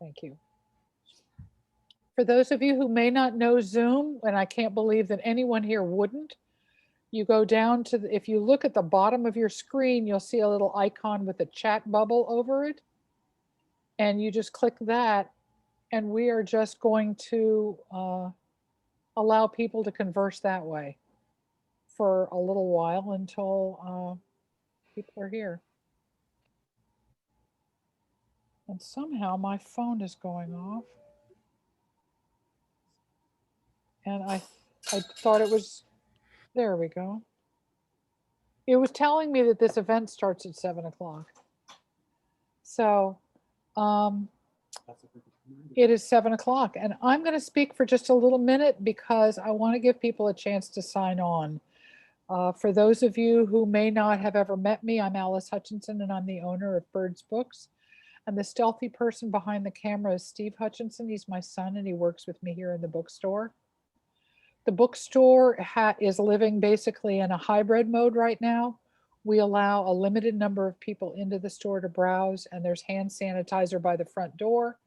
Thank you. For those of you who may not know Zoom, and I can't believe that anyone here wouldn't, you go down to, if you look at the bottom of your screen, you'll see a little icon with a chat bubble over it. And you just click that, and we are just going to allow people to converse that way for a little while until people are here. And somehow my phone is going off. And I thought it was, there we go. It was telling me that this event starts at 7 o'clock. So it is 7 o'clock, and I'm going to speak for just a little minute because I want to give people a chance to sign on. For those of you who may not have ever met me, I'm Alice Hutchinson, and I'm the owner of Birds Books. And the stealthy person behind the camera is Steve Hutchinson. He's my son, and he works with me here in the bookstore. The bookstore is living basically in a hybrid mode right now. We allow a limited number of people into the store to browse, and there's hand sanitizer by the front door,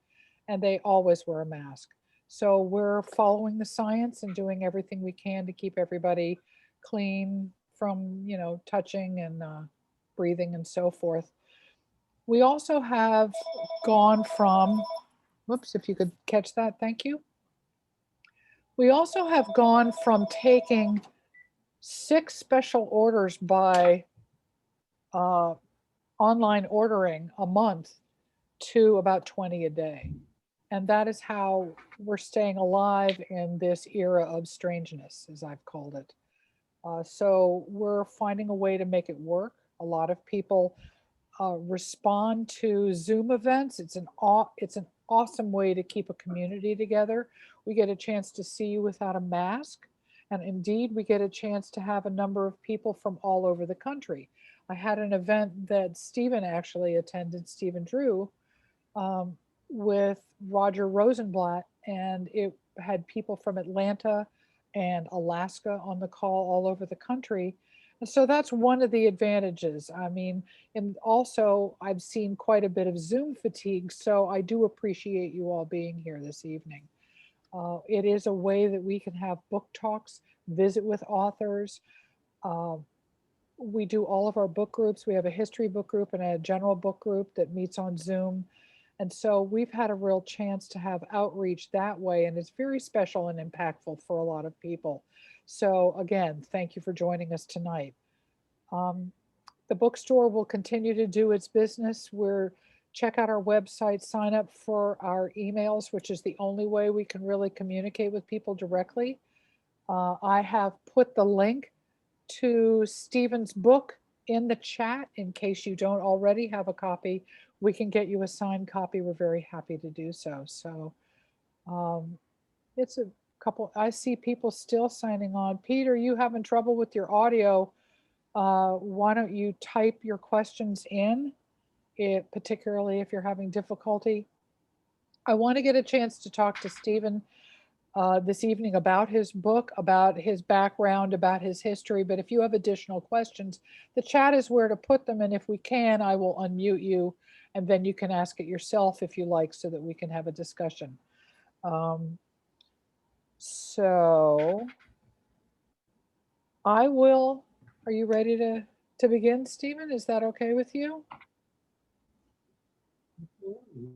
and they always wear a mask. So we're following the science and doing everything we can to keep everybody clean from, touching and breathing and so forth. We also have gone from, whoops, if you could catch that, thank you. We also have gone from taking 6 special orders by online ordering a month to about 20 a day. And that is how we're staying alive in this era of strangeness, as I've called it. So we're finding a way to make it work. A lot of people respond to Zoom events. It's an awesome way to keep a community together. We get a chance to see you without a mask. And indeed, we get a chance to have a number of people from all over the country. I had an event that Stephen actually attended, Stephen Drew, with Roger Rosenblatt, and it had people from Atlanta and Alaska on the call all over the country. And so that's one of the advantages. I mean, and also I've seen quite a bit of Zoom fatigue, so I do appreciate you all being here this evening. It is a way that we can have book talks, visit with authors. We do all of our book groups. We have a history book group and a general book group that meets on Zoom. And so we've had a real chance to have outreach that way, and it's very special and impactful for a lot of people. So again, thank you for joining us tonight. The bookstore will continue to do its business. Check out our website, sign up for our emails, which is the only way we can really communicate with people directly. I have put the link to Stephen's book in the chat in case you don't already have a copy. We can get you a signed copy. We're very happy to do so. So it's a couple, I see people still signing on. Peter, you having trouble with your audio? Why don't you type your questions in, particularly if you're having difficulty. I want to get a chance to talk to Stephen this evening about his book, about his background, about his history. But if you have additional questions, the chat is where to put them. And if we can, I will unmute you, and then you can ask it yourself if you like, so that we can have a discussion. So I will, are you ready to begin, Stephen? Is that okay with you?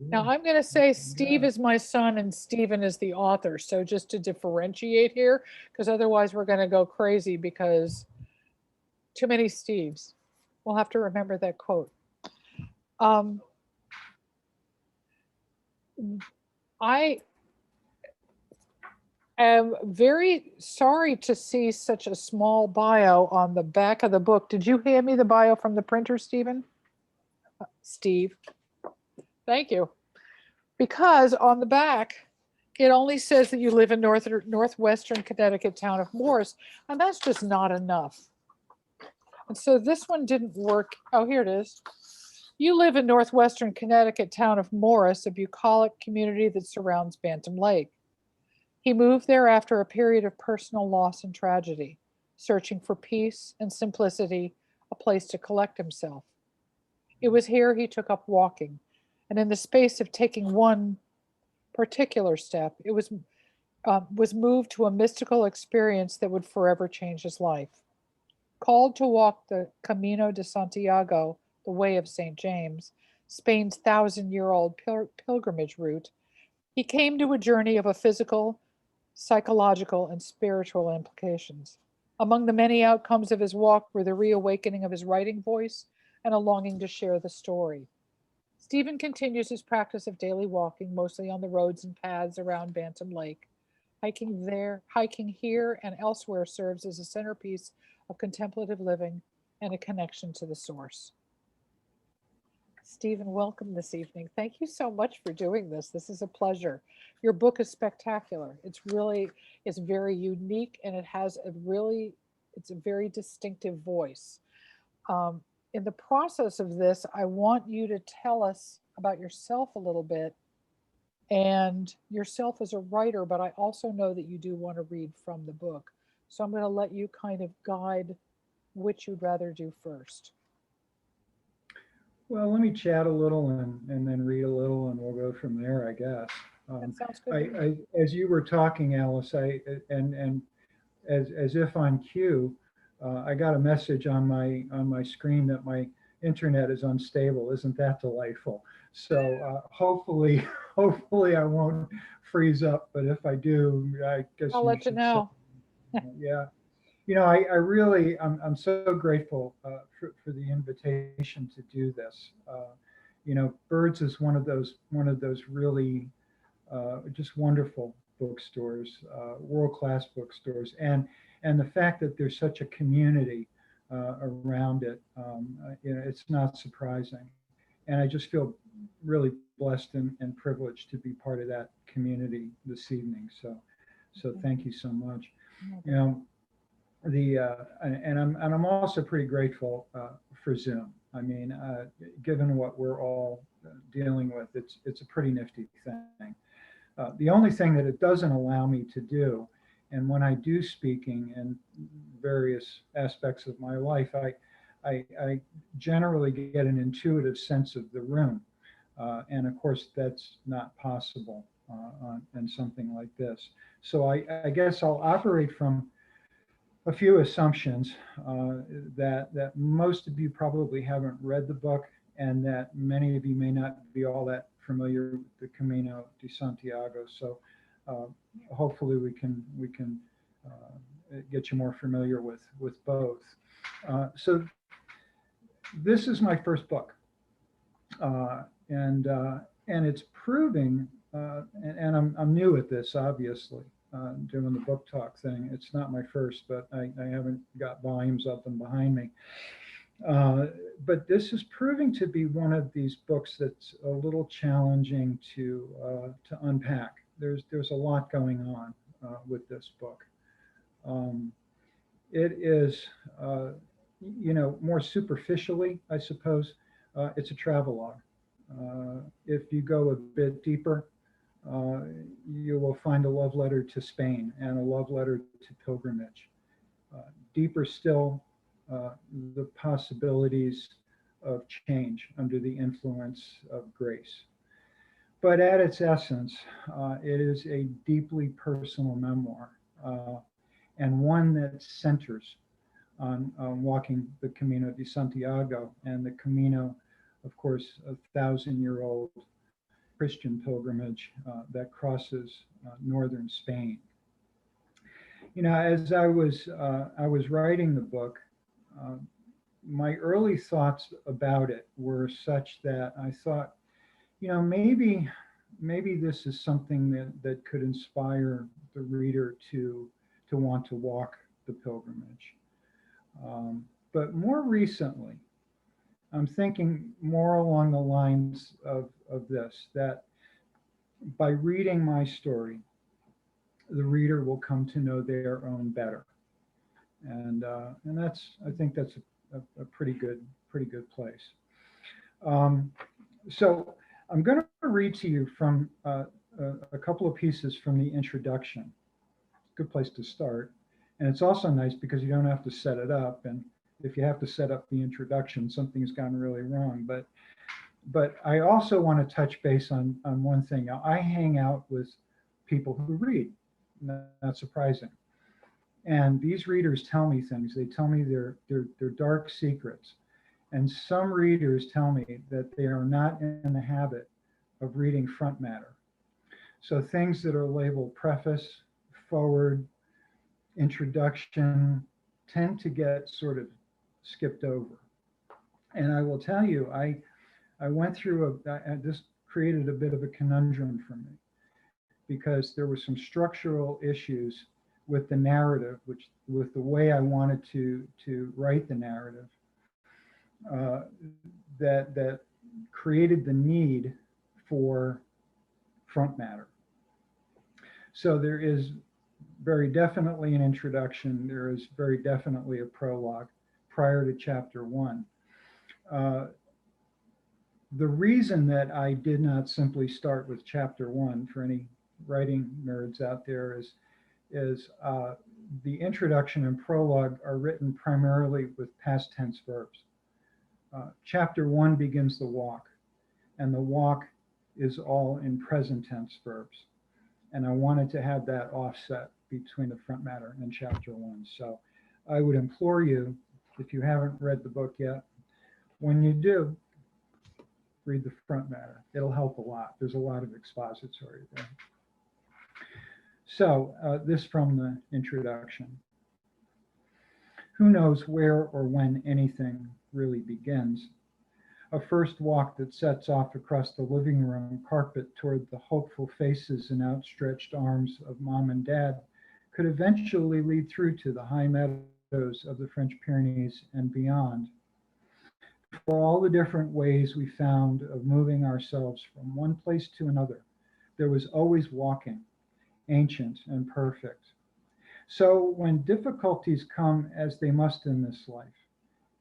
Now I'm going to say Steve is my son and Stephen is the author. So just to differentiate here, because otherwise we're going to go crazy because too many Steves. We'll have to remember that quote. I am very sorry to see such a small bio on the back of the book. Did you hand me the bio from the printer, Stephen? Steve. Thank you. Because on the back, it only says that you live in northwestern Connecticut town of Morris, and that's just not enough. And so this one didn't work. Oh, here it is. You live in northwestern Connecticut town of Morris, a bucolic community that surrounds Bantam Lake. He moved there after a period of personal loss and tragedy, searching for peace and simplicity, a place to collect himself. It was here he took up walking, and in the space of taking one particular step, it was moved to a mystical experience that would forever change his life. Called to walk the Camino de Santiago, the Way of St. James, Spain's thousand-year-old pilgrimage route, he came to a journey of a physical, psychological, and spiritual implications. Among the many outcomes of his walk were the reawakening of his writing voice and a longing to share the story. Stephen continues his practice of daily walking, mostly on the roads and paths around Bantam Lake. Hiking here and elsewhere serves as a centerpiece of contemplative living and a connection to the source. Stephen, welcome this evening. Thank you so much for doing this. This is a pleasure. Your book is spectacular. It's very unique, and it's a very distinctive voice. Um, in the process of this, I want you to tell us about yourself a little bit and yourself as a writer, but I also know that you do want to read from the book. So I'm going to let you kind of guide which you'd rather do first. Well, let me chat a little and then read a little, and we'll go from there, I guess. That Um, sounds good to me. as you were talking, Alice, and as if on cue, I got a message on my screen that my internet is unstable. Isn't that delightful? So hopefully, hopefully I won't freeze up. But if I do, I guess I'll you let you should say, know. yeah. I really, I'm so grateful for the invitation to do this. Birds is one of those really just wonderful bookstores, world-class bookstores, and the fact that there's such a community around it, it's not surprising, and I just feel really blessed and privileged to be part of that community this evening. So thank you so much. You know, and I'm also pretty grateful for Zoom. I mean, given what we're all dealing with, it's a pretty nifty thing. The only thing that it doesn't allow me to do, and when I do speaking in various aspects of my life, I generally get an intuitive sense of the room, and of course that's not possible on something like this. So I guess I'll operate from a few assumptions that most of you probably haven't read the book, and that many of you may not be all that familiar with the Camino de Santiago. So uh, hopefully we can get you more familiar with both. So this is my first book, uh, and uh, and it's proving, and I'm new at this, obviously, doing the book talk thing. It's not my first, but I haven't got volumes of them behind me. Uh, but this is proving to be one of these books that's a little challenging to unpack. There's a lot going on with this book. Um, it is, more superficially, I suppose, it's a travelogue. If you go a bit deeper, uh, you will find a love letter to Spain and a love letter to pilgrimage. Deeper still, uh, the possibilities of change under the influence of grace. But at its essence, it is a deeply personal memoir, and one that centers on walking the Camino de Santiago, and the Camino, of course, a thousand-year-old Christian pilgrimage that crosses northern Spain. As I was writing the book, uh, my early thoughts about it were such that I thought, maybe this is something that could inspire the reader to want to walk the pilgrimage. But more recently, I'm thinking more along the lines of this, that by reading my story, the reader will come to know their own better. And I think that's a pretty good place. Um, so I'm going to read to you from a couple of pieces from the introduction. Good place to start. And it's also nice because you don't have to set it up. And if you have to set up the introduction, something's gone really wrong. But But I also want to touch base on one thing. Now, I hang out with people who read, not surprising. And these readers tell me things. They tell me their dark secrets. And some readers tell me that they are not in the habit of reading front matter. So things that are labeled preface, forward, introduction tend to get sort of skipped over. And I will tell you, I went through this created a bit of a conundrum for me because there were some structural issues with the narrative, which with the way I wanted to write the narrative, uh, that created the need for front matter. So there is very definitely an introduction. There is very definitely a prologue prior to chapter one. Uh, the reason that I did not simply start with chapter one for any writing nerds out there is the introduction and prologue are written primarily with past tense verbs. Chapter one begins the walk, and the walk is all in present tense verbs. And I wanted to have that offset between the front matter and chapter one. So I would implore you, if you haven't read the book yet, when you do, read the front matter. It'll help a lot. There's a lot of expository there. So this from the introduction. Who knows where or when anything really begins? A first walk that sets off across the living room carpet toward the hopeful faces and outstretched arms of mom and dad could eventually lead through to the high meadows of the French Pyrenees and beyond. For all the different ways we found of moving ourselves from one place to another, there was always walking, ancient and perfect. So when difficulties come, as they must in this life,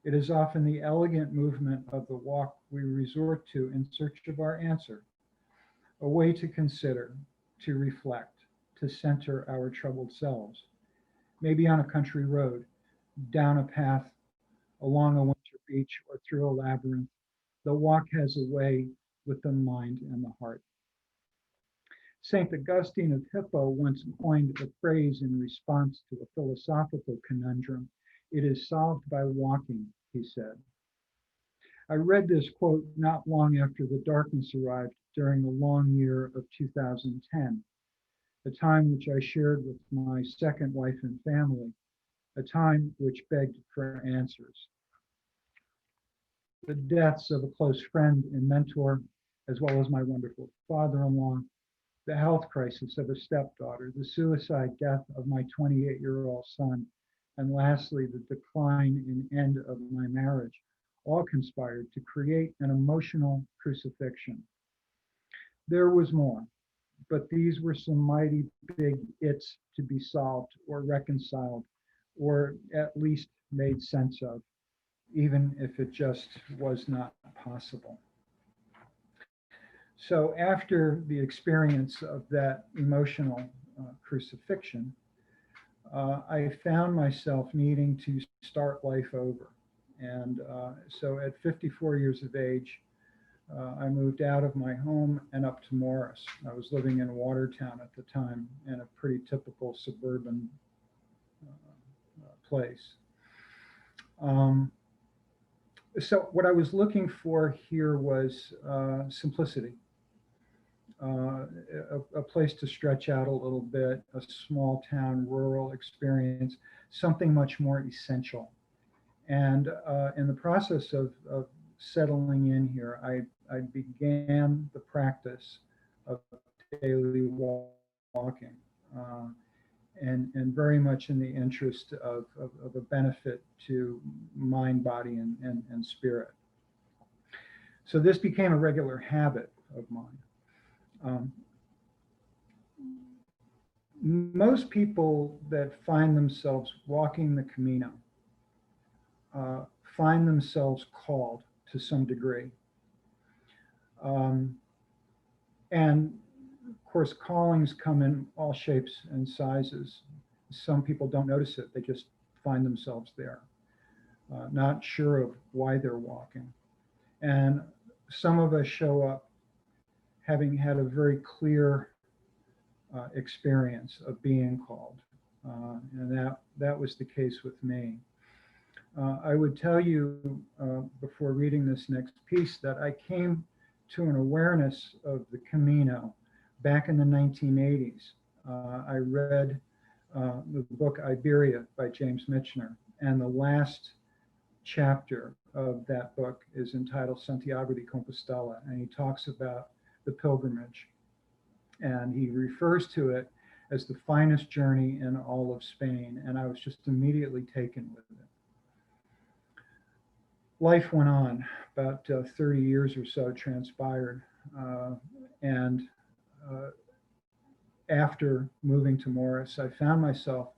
it is often the elegant movement of the walk we resort to in search of our answer, a way to consider, to reflect, to center our troubled selves. Maybe on a country road, down a path, along a winter beach, or through a labyrinth, the walk has a way with the mind and the heart. St. Augustine of Hippo once coined a phrase in response to a philosophical conundrum. It is solved by walking, he said. I read this quote not long after the darkness arrived during the long year of 2010, a time which I shared with my second wife and family, a time which begged for answers. The deaths of a close friend and mentor, as well as my wonderful father-in-law, the health crisis of a stepdaughter, the suicide death of my 28-year-old son, and lastly, the decline and end of my marriage, all conspired to create an emotional crucifixion. There was more, but these were some mighty big it's to be solved or reconciled, or at least made sense of, even if it just was not possible. So after the experience of that emotional crucifixion, I found myself needing to start life over. And so at 54 years of age, I moved out of my home and up to Morris. I was living in Watertown at the time, in a pretty typical suburban place. So what I was looking for here was simplicity. A place to stretch out a little bit, a small town, rural experience, something much more essential. And in the process of settling in here, I began the practice of daily walking, and very much in the interest of a benefit to mind, body, and spirit. So this became a regular habit of mine. Most people that find themselves walking the Camino find themselves called to some degree. And of course, callings come in all shapes and sizes. Some people don't notice it, they just find themselves there, not sure of why they're walking. And some of us show up having had a very clear experience of being called. And that was the case with me. I would tell you before reading this next piece that I came to an awareness of the Camino back in the 1980s. I read the book Iberia by James Michener, and the last chapter of that book is entitled Santiago de Compostela, and he talks about the pilgrimage. And he refers to it as the finest journey in all of Spain, and I was just immediately taken with it. Life went on. About 30 years or so transpired, and after moving to Morris, I found myself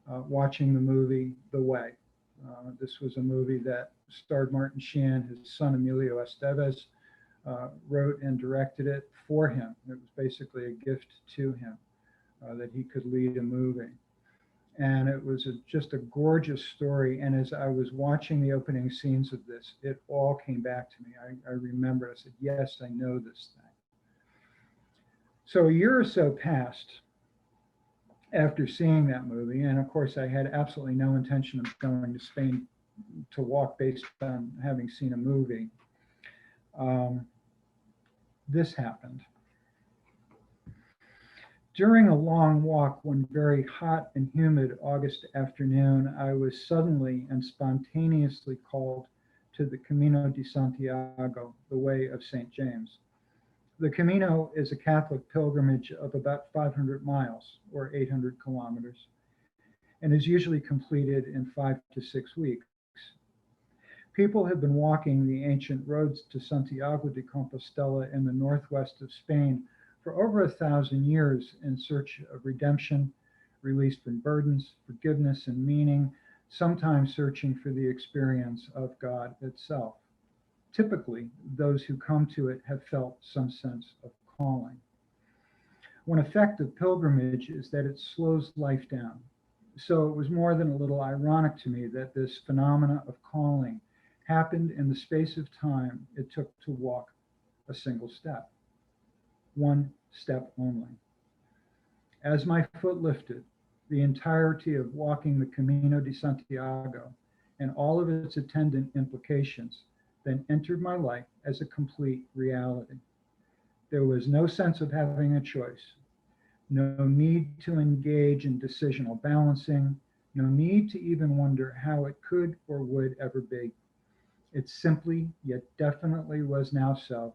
watching the movie The Way. This was a movie that starred Martin Sheen. His son Emilio Estevez wrote and directed it for him. It was basically a gift to him that he could lead a movie. And it was just a gorgeous story. And as I was watching the opening scenes of this, it all came back to me. I remember, I said, yes, I know this thing. So a year or so passed after seeing that movie. And of course, I had absolutely no intention of going to Spain to walk based on having seen a movie. This happened. During a long walk one very hot and humid August afternoon, I was suddenly and spontaneously called to the Camino de Santiago, the Way of St. James. The Camino is a Catholic pilgrimage of about 500 miles, or 800 kilometers, and is usually completed in 5 to 6 weeks. People have been walking the ancient roads to Santiago de Compostela in the northwest of Spain for over 1,000 years in search of redemption, release from burdens, forgiveness, and meaning, sometimes searching for the experience of God itself. Typically, those who come to it have felt some sense of calling. One effect of pilgrimage is that it slows life down. So it was more than a little ironic to me that this phenomena of calling happened in the space of time it took to walk a single step. One step only. As my foot lifted, the entirety of walking the Camino de Santiago and all of its attendant implications then entered my life as a complete reality. There was no sense of having a choice, no need to engage in decisional balancing, no need to even wonder how it could or would ever be. It simply, yet definitely was now so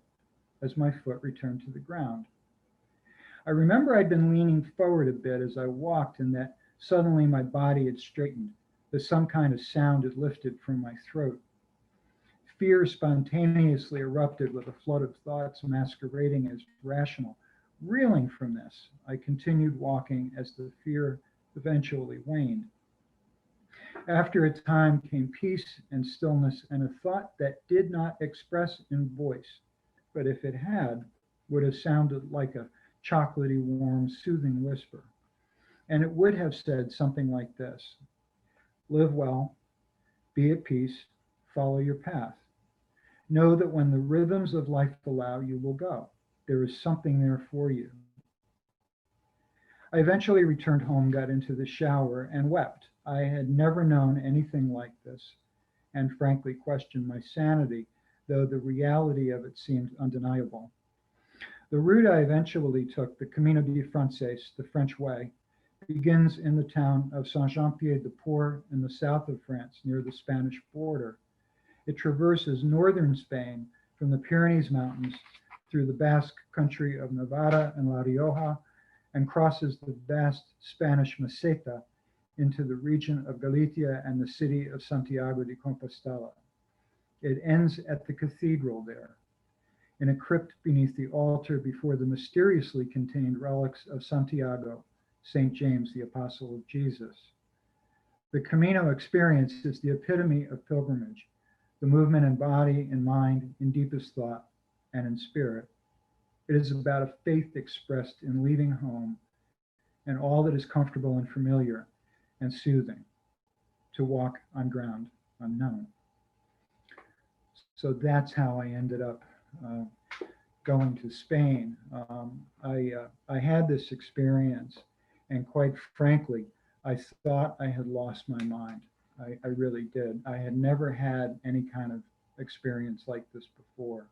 as my foot returned to the ground. I remember I'd been leaning forward a bit as I walked, and that suddenly my body had straightened, that some kind of sound had lifted from my throat. Fear spontaneously erupted with a flood of thoughts masquerading as rational. Reeling from this, I continued walking as the fear eventually waned. After a time came peace and stillness and a thought that did not express in voice, but if it had, would have sounded like a chocolatey, warm, soothing whisper. And it would have said something like this: live well, be at peace, follow your path. Know that when the rhythms of life allow, you will go. There is something there for you. I eventually returned home, got into the shower, and wept. I had never known anything like this, and frankly questioned my sanity, though the reality of it seemed undeniable. The route I eventually took, the Camino de Frances, the French way, begins in the town of Saint-Jean-Pied-de-Port in the south of France, near the Spanish border. It traverses northern Spain from the Pyrenees Mountains through the Basque country of Navarra and La Rioja, and crosses the vast Spanish Meseta into the region of Galicia and the city of Santiago de Compostela. It ends at the cathedral there, in a crypt beneath the altar before the mysteriously contained relics of Santiago, St. James, the Apostle of Jesus. The Camino experience is the epitome of pilgrimage, the movement in body, in mind, in deepest thought, and in spirit. It is about a faith expressed in leaving home and all that is comfortable and familiar and soothing, to walk on ground unknown. So that's how I ended up going to Spain. I had this experience, and quite frankly, I thought I had lost my mind. I really did. I had never had any kind of experience like this before.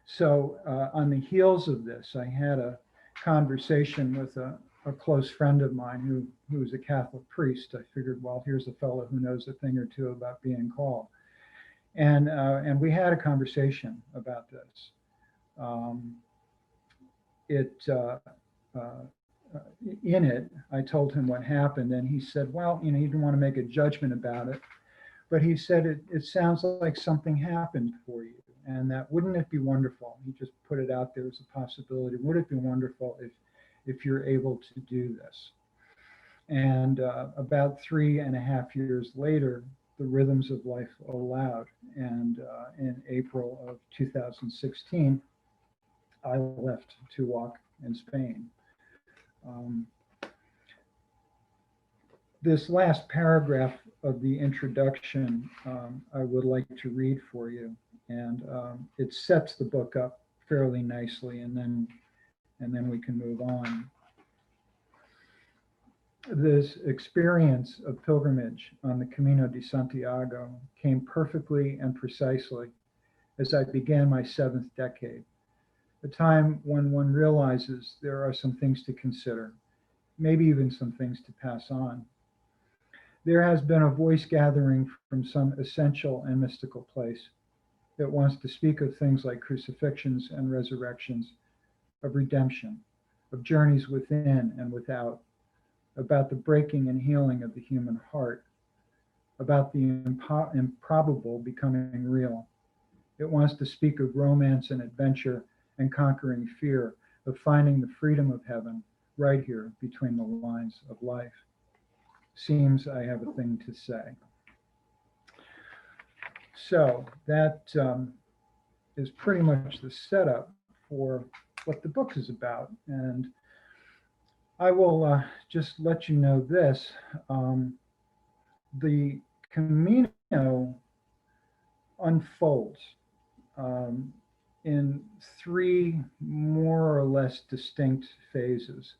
So on the heels of this, I had a conversation with a close friend of mine who's a Catholic priest. I figured, well, here's a fellow who knows a thing or two about being called. And we had a conversation about this. Um, it uh, in it, I told him what happened, and he said, well, he didn't want to make a judgment about it, but he said it sounds like something happened for you, and that wouldn't it be wonderful? He just put it out there as a possibility. Would it be wonderful if you're able to do this? And about 3.5 years later, the Rhythms of Life allowed, and in April of 2016, I left to walk in Spain. This last paragraph of the introduction, I would like to read for you, and it sets the book up fairly nicely, and then we can move on. This experience of pilgrimage on the Camino de Santiago came perfectly and precisely as I began my 7th decade, a time when one realizes there are some things to consider, maybe even some things to pass on. There has been a voice gathering from some essential and mystical place that wants to speak of things like crucifixions and resurrections, of redemption, of journeys within and without, about the breaking and healing of the human heart, about the improbable becoming real. It wants to speak of romance and adventure and conquering fear, of finding the freedom of heaven right here between the lines of life. Seems I have a thing to say. So that is pretty much the setup for what the book is about. And I will just let you know this. The Camino unfolds in 3 more or less distinct phases.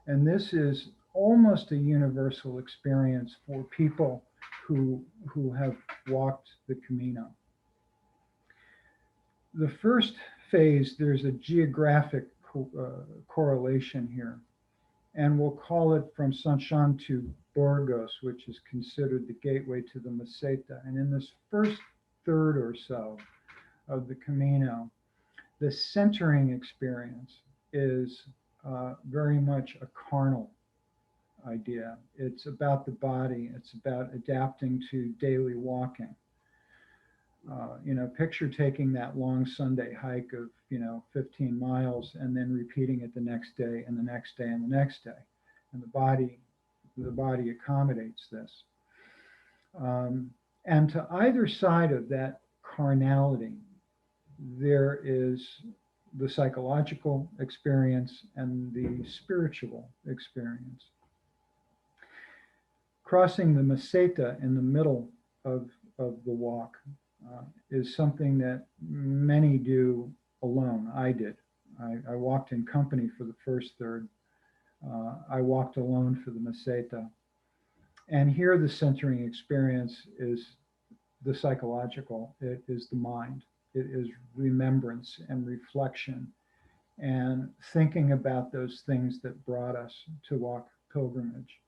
And this is almost a universal experience for people who have walked the Camino. The first phase, there's a geographic correlation here, and we'll call it from Sanchon to Burgos, which is considered the gateway to the Meseta. And in this first third or so of the Camino, the centering experience is very much a carnal idea. It's about the body. It's about adapting to daily walking. Picture taking that long Sunday hike of, 15 miles and then repeating it the next day and the next day and the next day. And the body accommodates this. And to either side of that carnality, there is the psychological experience and the spiritual experience. Crossing the Meseta in the middle of the walk is something that many do alone. I did. I walked in company for the first third. I walked alone for the Meseta. And here the centering experience is the psychological. It is the mind. It is remembrance and reflection and thinking about those things that brought us to walk pilgrimage.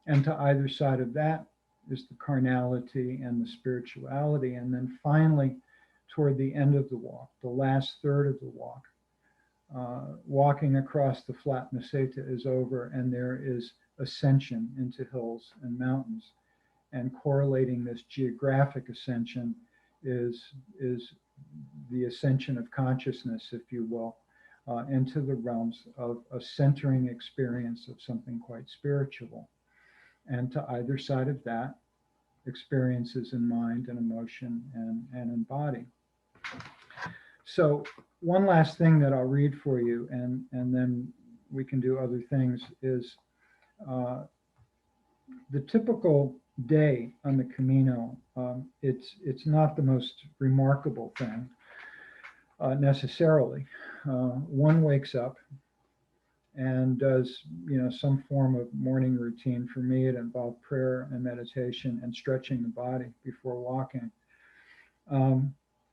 And to either side of that is the carnality and the spirituality. And then finally, toward the end of the walk, the last third of the walk, walking across the flat Meseta is over, and there is ascension into hills and mountains. And correlating this geographic ascension is the ascension of consciousness, if you will, into the realms of a centering experience of something quite spiritual. And to either side of that, experiences in mind and emotion and in body. So one last thing that I'll read for you, and then we can do other things, is the typical day on the Camino. It's not the most remarkable thing, necessarily. One wakes up and does, some form of morning routine. For me, it involved prayer and meditation and stretching the body before walking.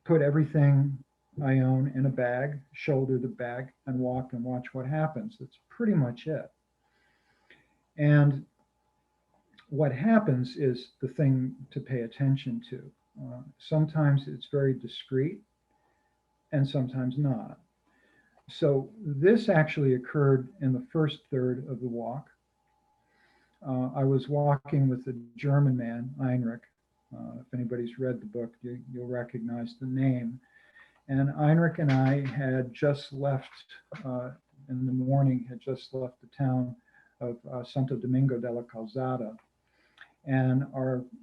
Put everything I own in a bag, shoulder the bag, and walk and watch what happens. That's pretty much it. And what happens is the thing to pay attention to. Sometimes it's very discreet and sometimes not. So this actually occurred in the first third of the walk. I was walking with a German man, Heinrich. If anybody's read the book, you'll recognize the name. And Heinrich and I had just left, in the morning, had just left the town of Santo Domingo de la Calzada. And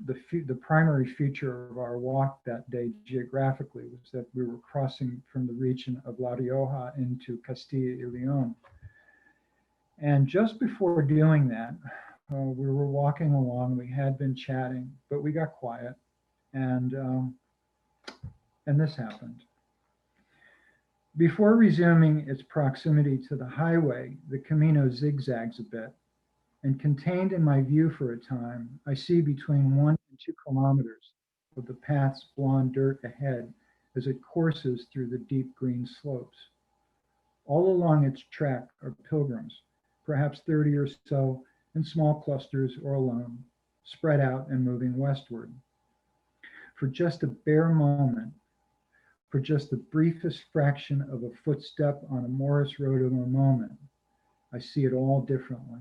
the primary feature of our walk that day geographically was that we were crossing from the region of La Rioja into Castilla y León. And just before doing that, we were walking along. We had been chatting, but we got quiet, and this happened. Before resuming its proximity to the highway, the Camino zigzags a bit, and contained in my view for a time, I see between 1 and 2 kilometers of the path's blonde dirt ahead as it courses through the deep green slopes. All along its track are pilgrims, perhaps 30 or so, in small clusters or alone, spread out and moving westward. For just a bare moment, for just the briefest fraction of a footstep on a Morris road of a moment, I see it all differently.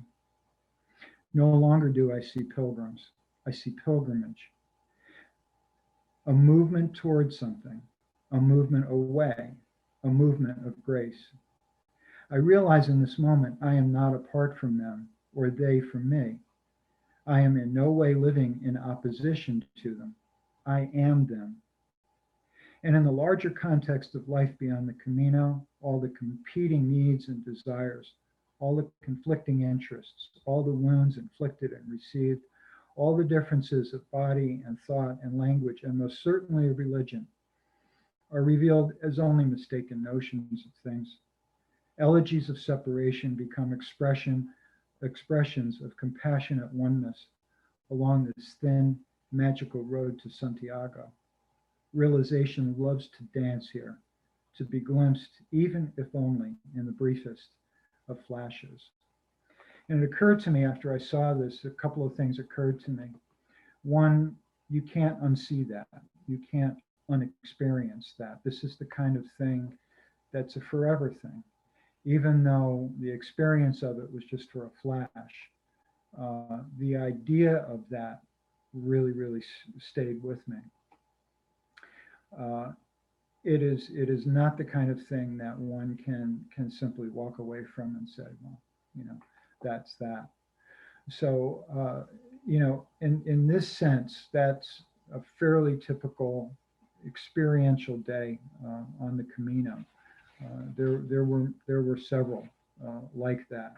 No longer do I see pilgrims. I see pilgrimage. A movement towards something, a movement away, a movement of grace. I realize in this moment I am not apart from them or they from me. I am in no way living in opposition to them. I am them. And in the larger context of life beyond the Camino, all the competing needs and desires, all the conflicting interests, all the wounds inflicted and received, all the differences of body and thought and language, and most certainly of religion, are revealed as only mistaken notions of things. Elegies of separation become expressions of compassionate oneness along this thin, magical road to Santiago. Realization loves to dance here, to be glimpsed, even if only in the briefest of flashes. And it occurred to me after I saw this, a couple of things occurred to me. One, you can't unsee that. You can't unexperience that. This is the kind of thing that's a forever thing. Even though the experience of it was just for a flash, the idea of that really, really stayed with me. It is not the kind of thing that one can simply walk away from and say, well, that's that. So, in this sense, that's a fairly typical experiential day on the Camino. There were several like that.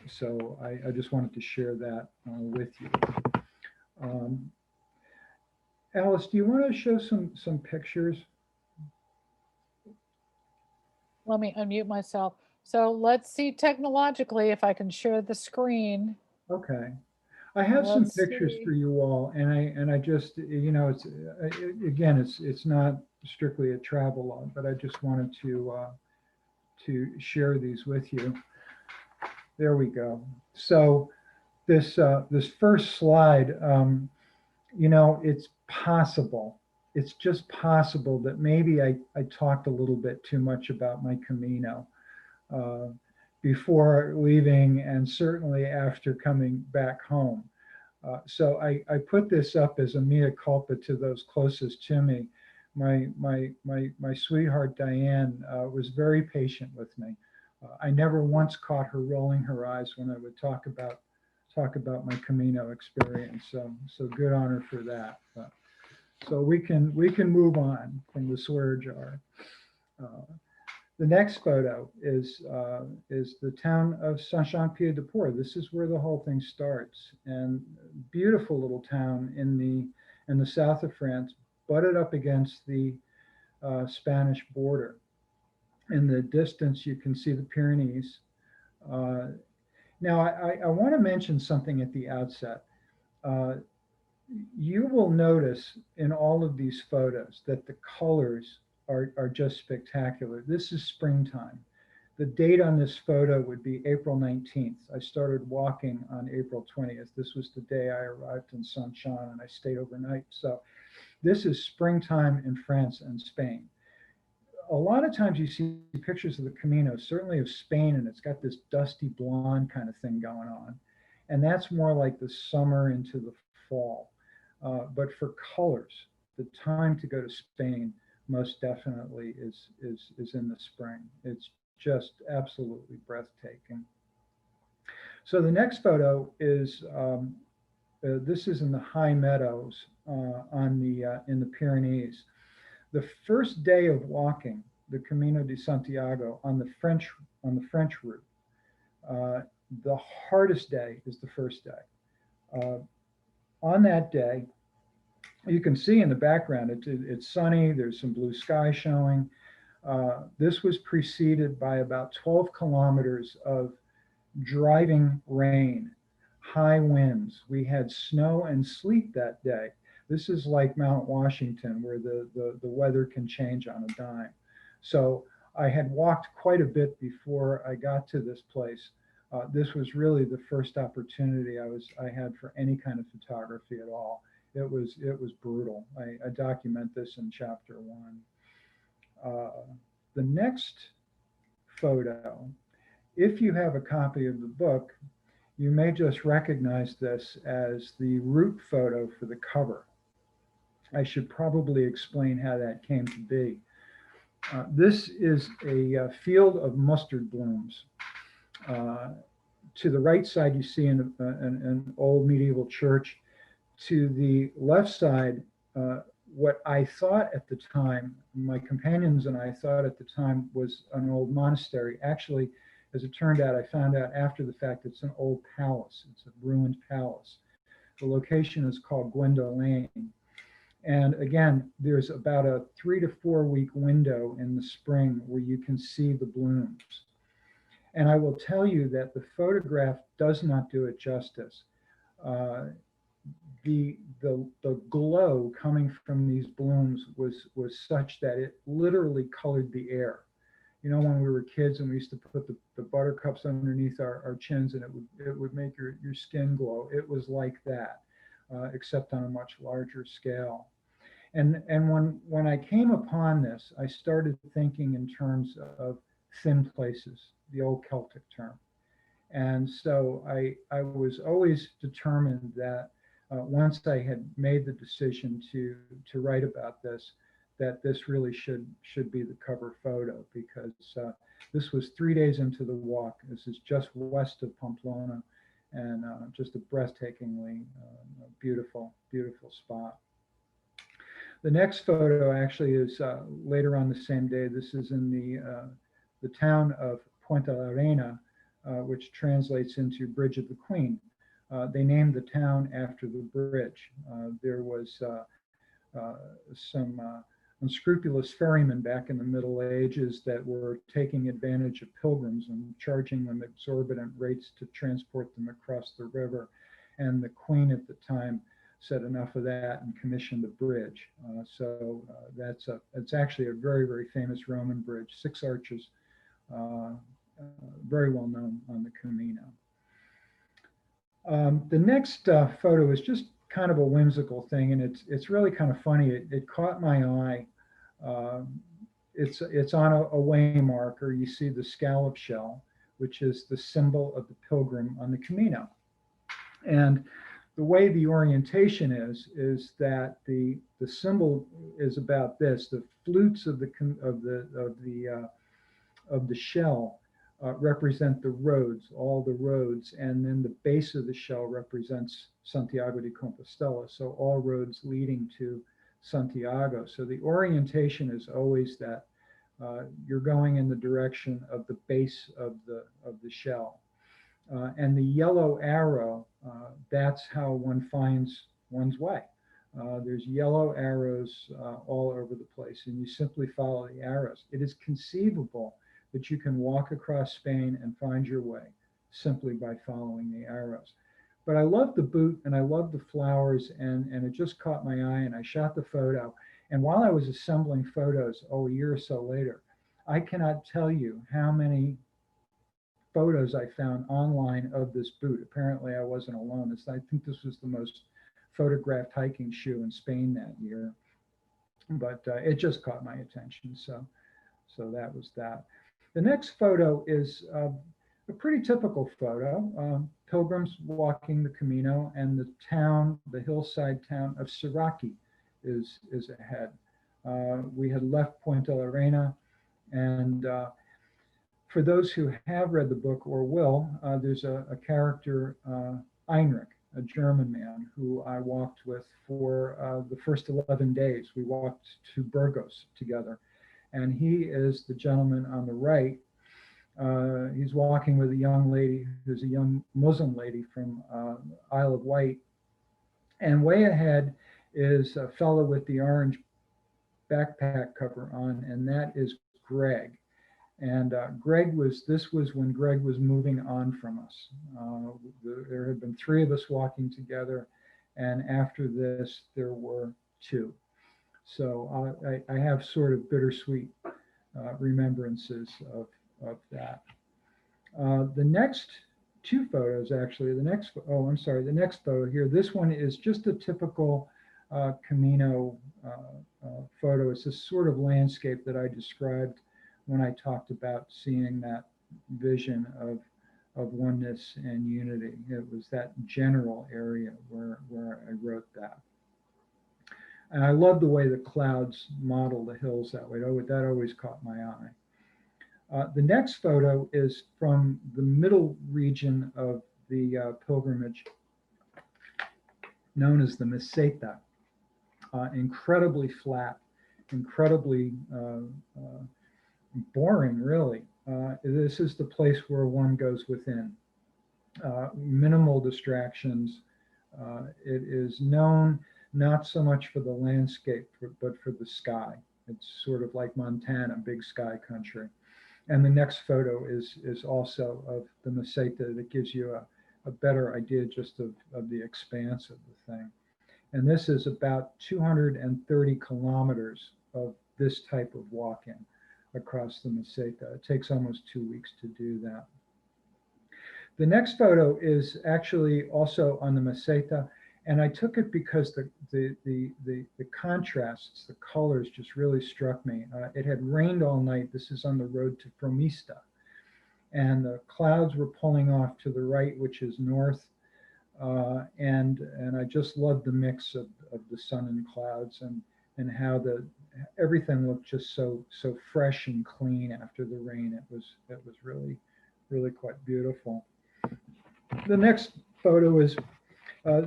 So I just wanted to share that with you. Alice, do you want to show some pictures? Let me unmute myself. So let's see technologically if I can share the screen. Okay. I have some Let's pictures see. for you all, and I just, it's again, it's not strictly a travel log, but I just wanted to share these with you. There we go. So this first slide, it's possible. It's just possible that maybe I talked a little bit too much about my Camino before leaving, and certainly after coming back home. So I put this up as a mea culpa to those closest to me. My sweetheart Diane was very patient with me. I never once caught her rolling her eyes when I would talk about my Camino experience. So good on her for that. So we can move on from the swear jar. The next photo is the town of Saint-Jean-Pied-de-Port. This is where the whole thing starts, and beautiful little town in the south of France, butted up against the Spanish border. In the distance, you can see the Pyrenees. Uh, Now, I want to mention something at the outset. Uh, you will notice in all of these photos that the colors are just spectacular. This is springtime. The date on this photo would be April 19th. I started walking on April 20th. This was the day I arrived in Saint-Jean and I stayed overnight. So this is springtime in France and Spain. A lot of times you see pictures of the Camino, certainly of Spain, and it's got this dusty blonde kind of thing going on. And that's more like the summer into the fall. But for colors, the time to go to Spain most definitely is in the spring. It's just absolutely breathtaking. So the next photo is this is in the high meadows in the Pyrenees. The first day of walking the Camino de Santiago on the French route, the hardest day is the first day. On that day, you can see in the background it's sunny. There's some blue sky showing. This was preceded by about 12 kilometers of driving rain, high winds. We had snow and sleet that day. This is like Mount Washington, where the weather can change on a dime. So I had walked quite a bit before I got to this place. This was really the first opportunity I had for any kind of photography at all. It was brutal. I document this in chapter 1. The next photo, if you have a copy of the book, you may just recognize this as the route photo for the cover. I should probably explain how that came to be. This is a field of mustard blooms. To the right side, you see an old medieval church. To the left side, what I thought at the time, my companions and I thought at the time, was an old monastery. Actually, as it turned out, I found out after the fact it's an old palace. It's a ruined palace. The location is called Gwendoline. And again, there's about a 3 to 4 week window in the spring where you can see the blooms. And I will tell you that the photograph does not do it justice. The glow coming from these blooms was such that it literally colored the air. You know, when we were kids and we used to put the buttercups underneath our chins and it would make your skin glow. It was like that, except on a much larger scale. And when I came upon this, I started thinking in terms of thin places, the old Celtic term. And so I was always determined that once I had made the decision to write about this, that this really should be the cover photo, because this was 3 days into the walk. This is just west of Pamplona, and just a breathtakingly beautiful spot. The next photo actually is later on the same day. This is in the town of Puente la Reina, which translates into Bridge of the Queen. They named the town after the bridge. There was some unscrupulous ferrymen back in the Middle Ages that were taking advantage of pilgrims and charging them exorbitant rates to transport them across the river. And the Queen at the time said enough of that and commissioned the bridge. It's actually a very, very famous Roman bridge, 6 arches, very well known on the Camino. The next photo is just kind of a whimsical thing, and it's really kind of funny. It caught my eye. It's on a way marker. You see the scallop shell, which is the symbol of the pilgrim on the Camino. And the way the orientation is that the symbol is about this. The flutes of the shell represent the roads, all the roads, and then the base of the shell represents Santiago de Compostela, so all roads leading to Santiago. So the orientation is always that you're going in the direction of the base of the shell. And the yellow arrow, that's how one finds one's way. There's yellow arrows all over the place, and you simply follow the arrows. It is conceivable that you can walk across Spain and find your way simply by following the arrows. But I love the boot and I love the flowers, and it just caught my eye, and I shot the photo. And while I was assembling photos, a year or so later, I cannot tell you how many photos I found online of this boot. Apparently, I wasn't alone. I think this was the most photographed hiking shoe in Spain that year. But it just caught my attention. So that was that. The next photo is a pretty typical photo. Pilgrims walking the Camino, and the town, the hillside town of Siraki is ahead. We had left Puente la Reina, and for those who have read the book or will, there's a character, Heinrich, a German man who I walked with for the first 11 days. We walked to Burgos together, and he is the gentleman on the right. He's walking with a young lady who's a young Muslim lady from Isle of Wight. And way ahead is a fellow with the orange backpack cover on, and that is Greg. And this was when Greg was moving on from us. There had been 3 of us walking together, and after this, there were 2. So I have sort of bittersweet remembrances of that. The next 2 photos, actually, the next photo here, this one is just a typical Camino photo. It's this sort of landscape that I described when I talked about seeing that vision of oneness and unity. It was that general area where I wrote that. And I love the way the clouds model the hills that way. That always caught my eye. The next photo is from the middle region of the pilgrimage, known as the Meseta. Incredibly flat, incredibly boring, really. This is the place where one goes within. Minimal distractions. It is known not so much for the landscape, but for the sky. It's sort of like Montana, big sky country. And the next photo is also of the Meseta that gives you a better idea just of the expanse of the thing. And this is about 230 kilometers of this type of walking across the Meseta. It takes almost 2 weeks to do that. The next photo is actually also on the Meseta, and I took it because the contrasts, the colors just really struck me. It had rained all night. This is on the road to Fromista, and the clouds were pulling off to the right, which is north, and I just loved the mix of the sun and clouds, and how everything looked just so fresh and clean after the rain. It was really quite beautiful. The next photo is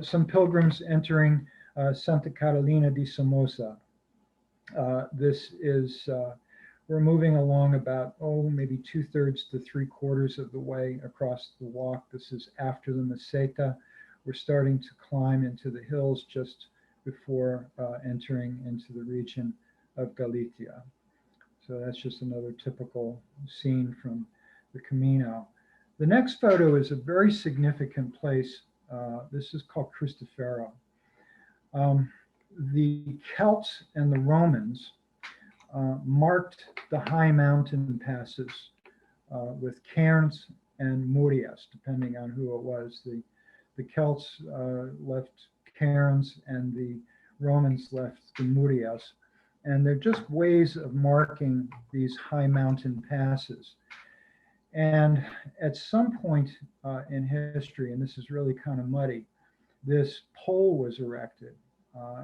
some pilgrims entering Santa Catalina de Somoza. This is, we're moving along about, maybe 2/3 to 3/4 of the way across the walk. This is after the Meseta. We're starting to climb into the hills just before entering into the region of Galicia. So that's just another typical scene from the Camino. The next photo is a very significant place. This is called Cristofero. The Celts and the Romans marked the high mountain passes with cairns and murias, depending on who it was. The Celts left cairns and the Romans left the murias. And they're just ways of marking these high mountain passes. And at some point in history, and this is really kind of muddy, this pole was erected,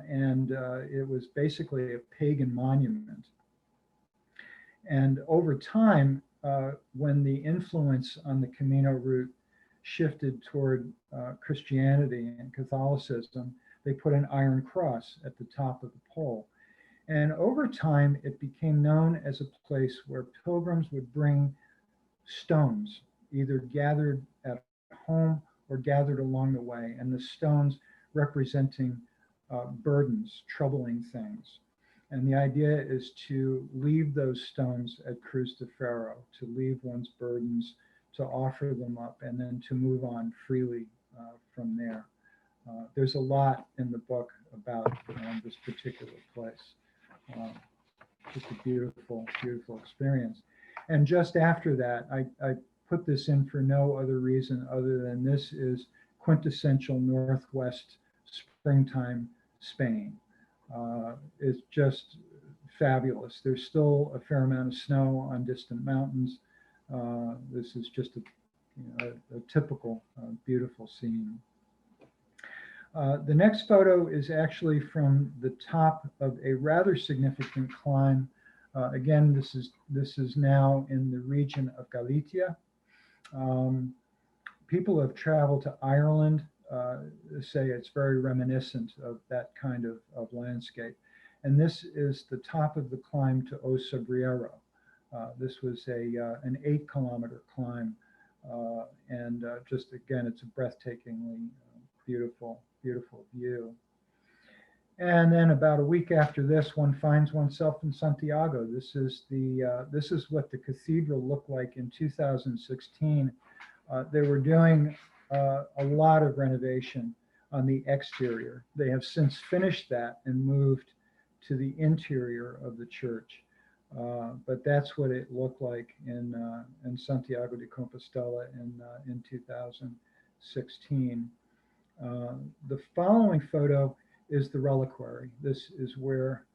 and it was basically a pagan monument. And over time, when the influence on the Camino route shifted toward Christianity and Catholicism, they put an iron cross at the top of the pole. And over time, it became known as a place where pilgrims would bring stones, either gathered at home or gathered along the way, and the stones representing burdens, troubling things. And the idea is to leave those stones at Cruz de Ferro, to leave one's burdens, to offer them up, and then to move on freely from there. There's a lot in the book about this particular place. Just a beautiful, beautiful experience. And just after that, I put this in for no other reason other than this is quintessential Northwest springtime Spain. It's just fabulous. There's still a fair amount of snow on distant mountains. This is just a typical beautiful scene. The next photo is actually from the top of a rather significant climb. Again, this is now in the region of Galicia. People have traveled to Ireland, say it's very reminiscent of that kind of landscape. And this is the top of the climb to O Sobrero. This was an 8-kilometer climb. And just again, it's a breathtakingly beautiful, beautiful view. And then about a week after this, one finds oneself in Santiago. This is what the cathedral looked like in 2016. They were doing a lot of renovation on the exterior. They have since finished that and moved to the interior of the church. But that's what it looked like in Santiago de Compostela in 2016. The following photo is the reliquary. This is where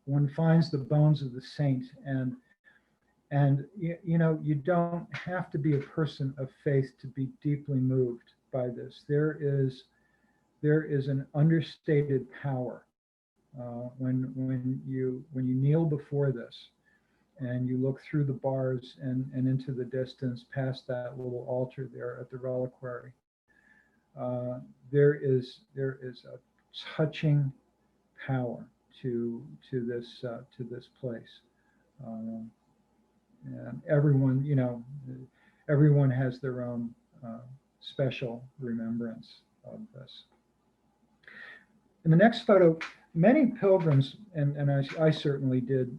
one finds the bones of the saint, and you don't have to be a person of faith to be deeply moved by this. There is an understated power when you kneel before this and you look through the bars and into the distance past that little altar there at the reliquary. There is a touching power to this place, and everyone has their own special remembrance of this. In the next photo, many pilgrims, and I certainly did,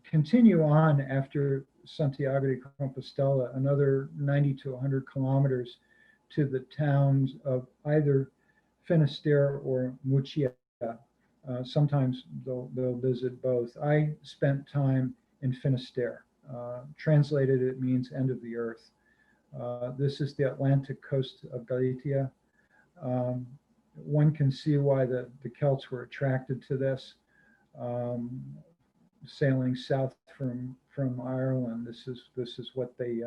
continue on after Santiago de Compostela, another 90 to 100 kilometers to the towns of either Finisterre or Murcia. Sometimes they'll visit both. I spent time in Finisterre. Translated, it means end of the earth. This is the Atlantic coast of Galicia. One can see why the Celts were attracted to this. Sailing south from Ireland, this is what they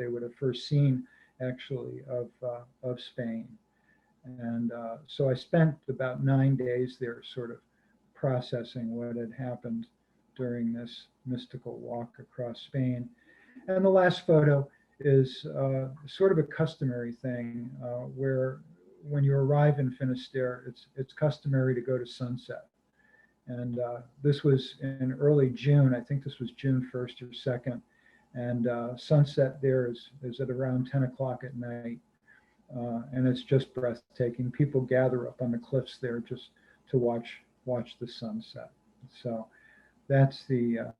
would have first seen, actually, of Spain. And so I spent about 9 days there, sort of processing what had happened during this mystical walk across Spain. And the last photo is sort of a customary thing where when you arrive in Finisterre, it's customary to go to sunset. And this was in early June. I think this was June 1st or 2nd. And sunset there is at around 10 o'clock at night. And it's just breathtaking. People gather up on the cliffs there just to watch the sunset. So that's the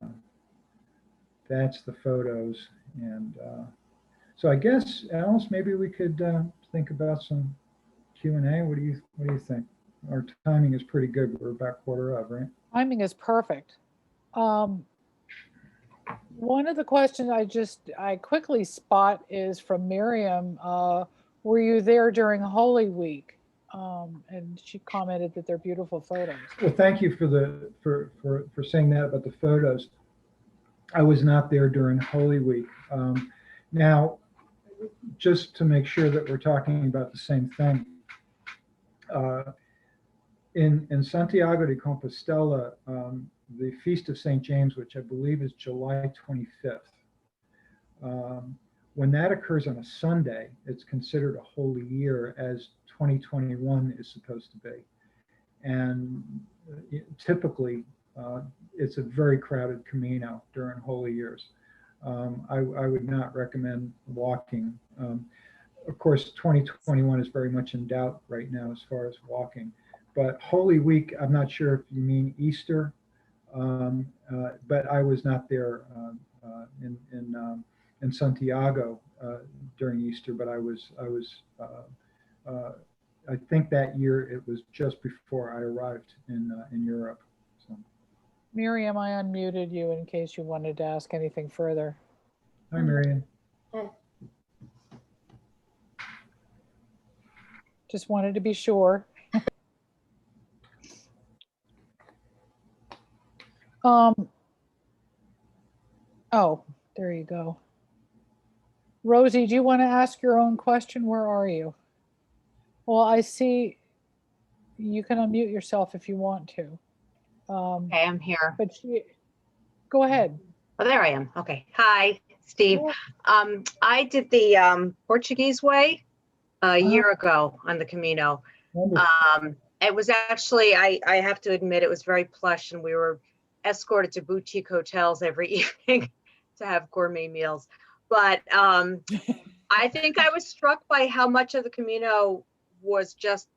photos. And so I guess, Alice, maybe we could think about some Q&A. What do you think? Our timing is pretty good. We're about quarter of, right? Timing is perfect. One of the questions I quickly spot is from Miriam. Were you there during Holy Week? And she commented that they're beautiful photos. Well, thank you for saying that about the photos. I was not there during Holy Week. Now, just to make sure that we're talking about the same thing, in Santiago de Compostela, the Feast of St. James, which I believe is July 25th, when that occurs on a Sunday, it's considered a holy year, as 2021 is supposed to be. And typically, it's a very crowded Camino during holy years. I would not recommend walking. Of course, 2021 is very much in doubt right now as far as walking. but Holy Week, I'm not sure if you mean Easter, but I was not there in Santiago during Easter, but I think that year it was just before I arrived in Europe. So, Miriam, I unmuted you in case you wanted to ask anything further. hi, Marion. Just wanted to be sure. Oh, there you go. Rosie, do you want to ask your own question? Where are you? Well, I see you can unmute yourself if you want to. Okay, I'm here. But go ahead. Oh, there I am. Okay. Hi, Steve. Yeah. I did the Portuguese way a year ago on the Camino. Wonderful. It was actually, I have to admit, it was very plush, and we were escorted to boutique hotels every evening to have gourmet meals. But I think I was struck by how much of the Camino were just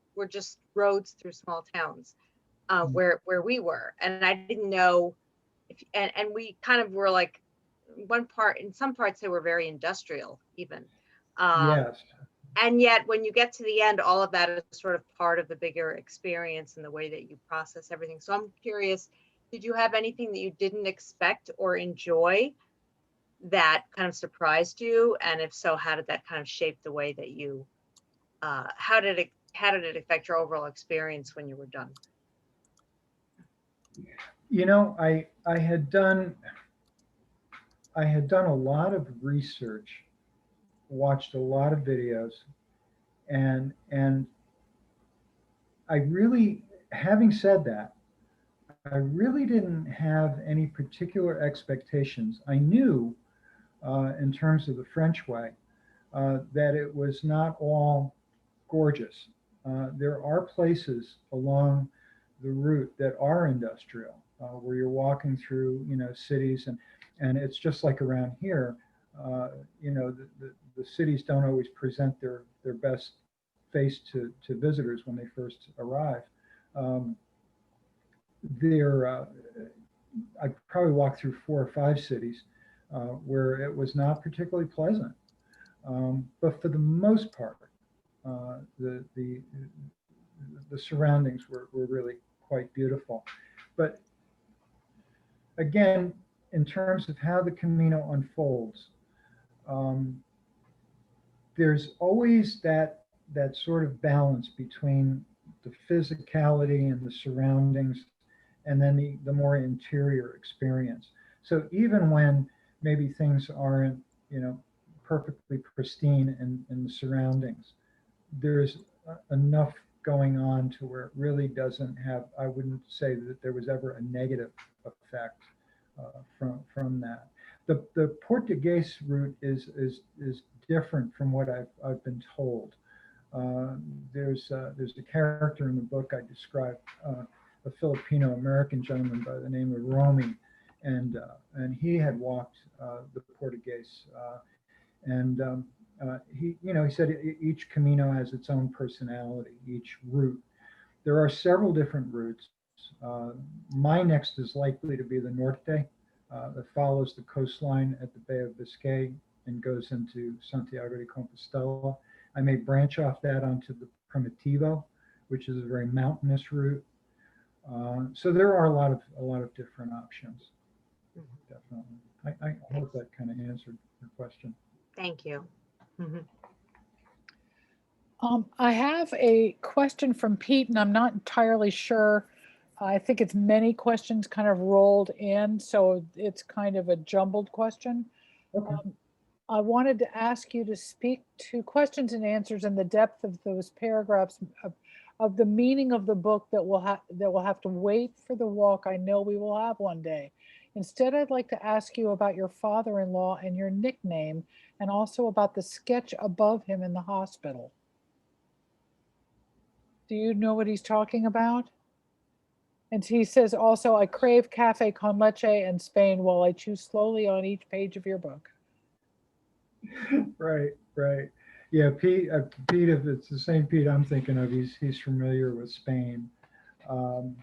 roads through small towns where we were, and I didn't know. And we kind of were like in some parts they were very industrial even. Yes. And yet when you get to the end, all of that is sort of part of the bigger experience and the way that you process everything. So I'm curious, did you have anything that you didn't expect or enjoy that kind of surprised you? And if so, how did that kind of shape the way that you, how did it affect your overall experience when you were done? You know, I had done a lot of research, watched a lot of videos, and I really, having said that, I really didn't have any particular expectations. I knew, in terms of the French way, that it was not all gorgeous. There are places along the route that are industrial, where you're walking through, cities, and it's just like around here. The cities don't always present their best face to visitors when they first arrive. I probably walked through 4 or 5 cities where it was not particularly pleasant, but for the most part, the surroundings were really quite beautiful. But again, in terms of how the Camino unfolds, there's always that sort of balance between the physicality and the surroundings, and then the more interior experience. So even when maybe things aren't, perfectly pristine in the surroundings, there's enough going on to where it really doesn't have, I wouldn't say that there was ever a negative effect from that. The Portuguese route is different from what I've been told. There's a character in the book I described, a Filipino American gentleman by the name of Romy, and he had walked the Portuguese, and he said each Camino has its own personality, each route. There are several different routes. My next is likely to be the Norte, that follows the coastline at the Bay of Biscay and goes into Santiago de Compostela. I may branch off that onto the Primitivo, which is a very mountainous route. So there are a lot of different options. Definitely. I hope that kind of answered your question. Thank you. Mm-hmm. I have a question from Pete, and I'm not entirely sure. I think it's many questions kind of rolled in, so it's kind of a jumbled question. Okay. I wanted to ask you to speak to questions and answers in the depth of those paragraphs of the meaning of the book that will have to wait for the walk I know we will have one day. Instead, I'd like to ask you about your father-in-law and your nickname, and also about the sketch above him in the hospital. Do you know what he's talking about? And he says also, I crave cafe con leche in Spain while I chew slowly on each page of your book. Right. Yeah, Pete, if it's the same Pete I'm thinking of, he's familiar with Spain. Um,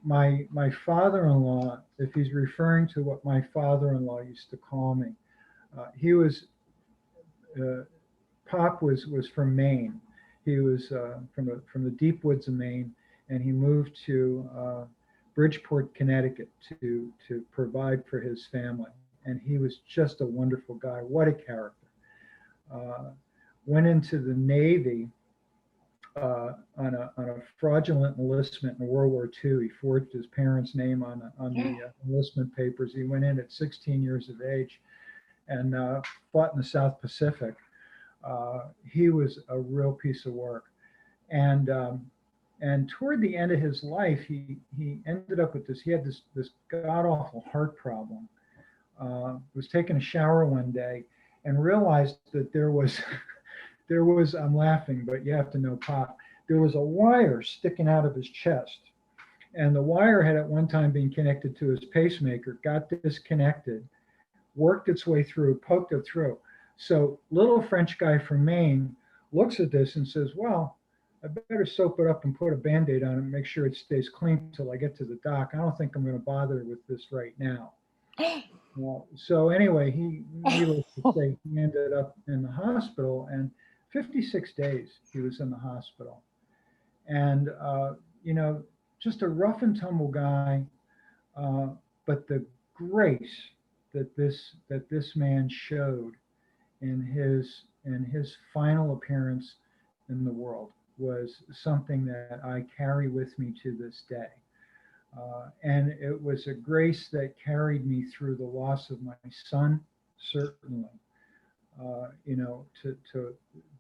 my father-in-law, if he's referring to what my father-in-law used to call me, he was Pop was from Maine. He was from the deep woods of Maine, and he moved to Bridgeport, Connecticut, to provide for his family. And he was just a wonderful guy. What a character! Went into the Navy on a fraudulent enlistment in World War II. He forged his parents' name on the enlistment papers. He went in at 16 years of age and fought in the South Pacific. He was a real piece of work. And toward the end of his life, he ended up with this. He had this god awful heart problem. Was taking a shower one day and realized that there was I'm laughing, but you have to know Pop. There was a wire sticking out of his chest, and the wire had at one time been connected to his pacemaker, got disconnected, worked its way through, poked it through. So little French guy from Maine looks at this and says, well, I better soap it up and put a Band-Aid on it and make sure it stays clean until I get to the doc. I don't think I'm going to bother with this right now. So anyway, needless to say, he ended up in the hospital, and 56 days he was in the hospital. And, just a rough and tumble guy, but the grace that this man showed in his final appearance in the world was something that I carry with me to this day. And it was a grace that carried me through the loss of my son, certainly.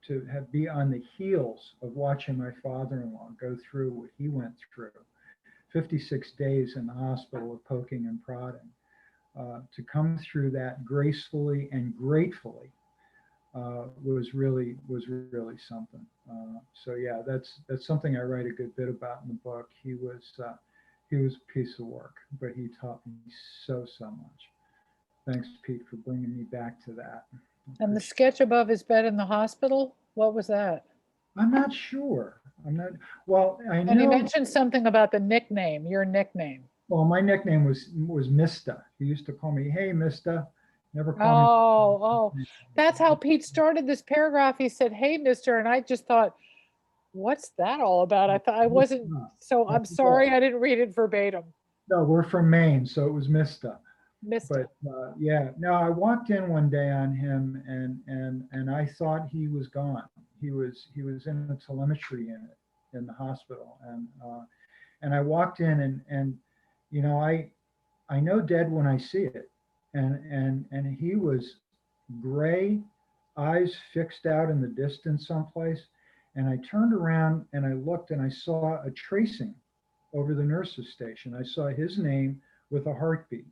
To be on the heels of watching my father-in-law go through what he went through, 56 days in the hospital of poking and prodding, to come through that gracefully and gratefully was really something. So yeah, that's something I write a good bit about in the book. He was a piece of work, but he taught me so much. Thanks, Pete, for bringing me back to that. And the sketch above his bed in the hospital, what was that? I'm not sure. Well, I know. And he mentioned something about the nickname, your nickname. Well, my nickname was Mista. He used to call me, hey, Mista. Never call me. That's how Pete started this paragraph. He said, hey, mister. And I just thought, what's that all about? I thought I wasn't, so I'm sorry I didn't read it verbatim. No, we're from Maine, so it was Mista. Mista. But yeah, no, I walked in one day on him and I thought he was gone. He was in a telemetry unit in the hospital. And I walked in and I know dead when I see it. And he was gray, eyes fixed out in the distance someplace. And I turned around and I looked and I saw a tracing over the nurse's station. I saw his name with a heartbeat.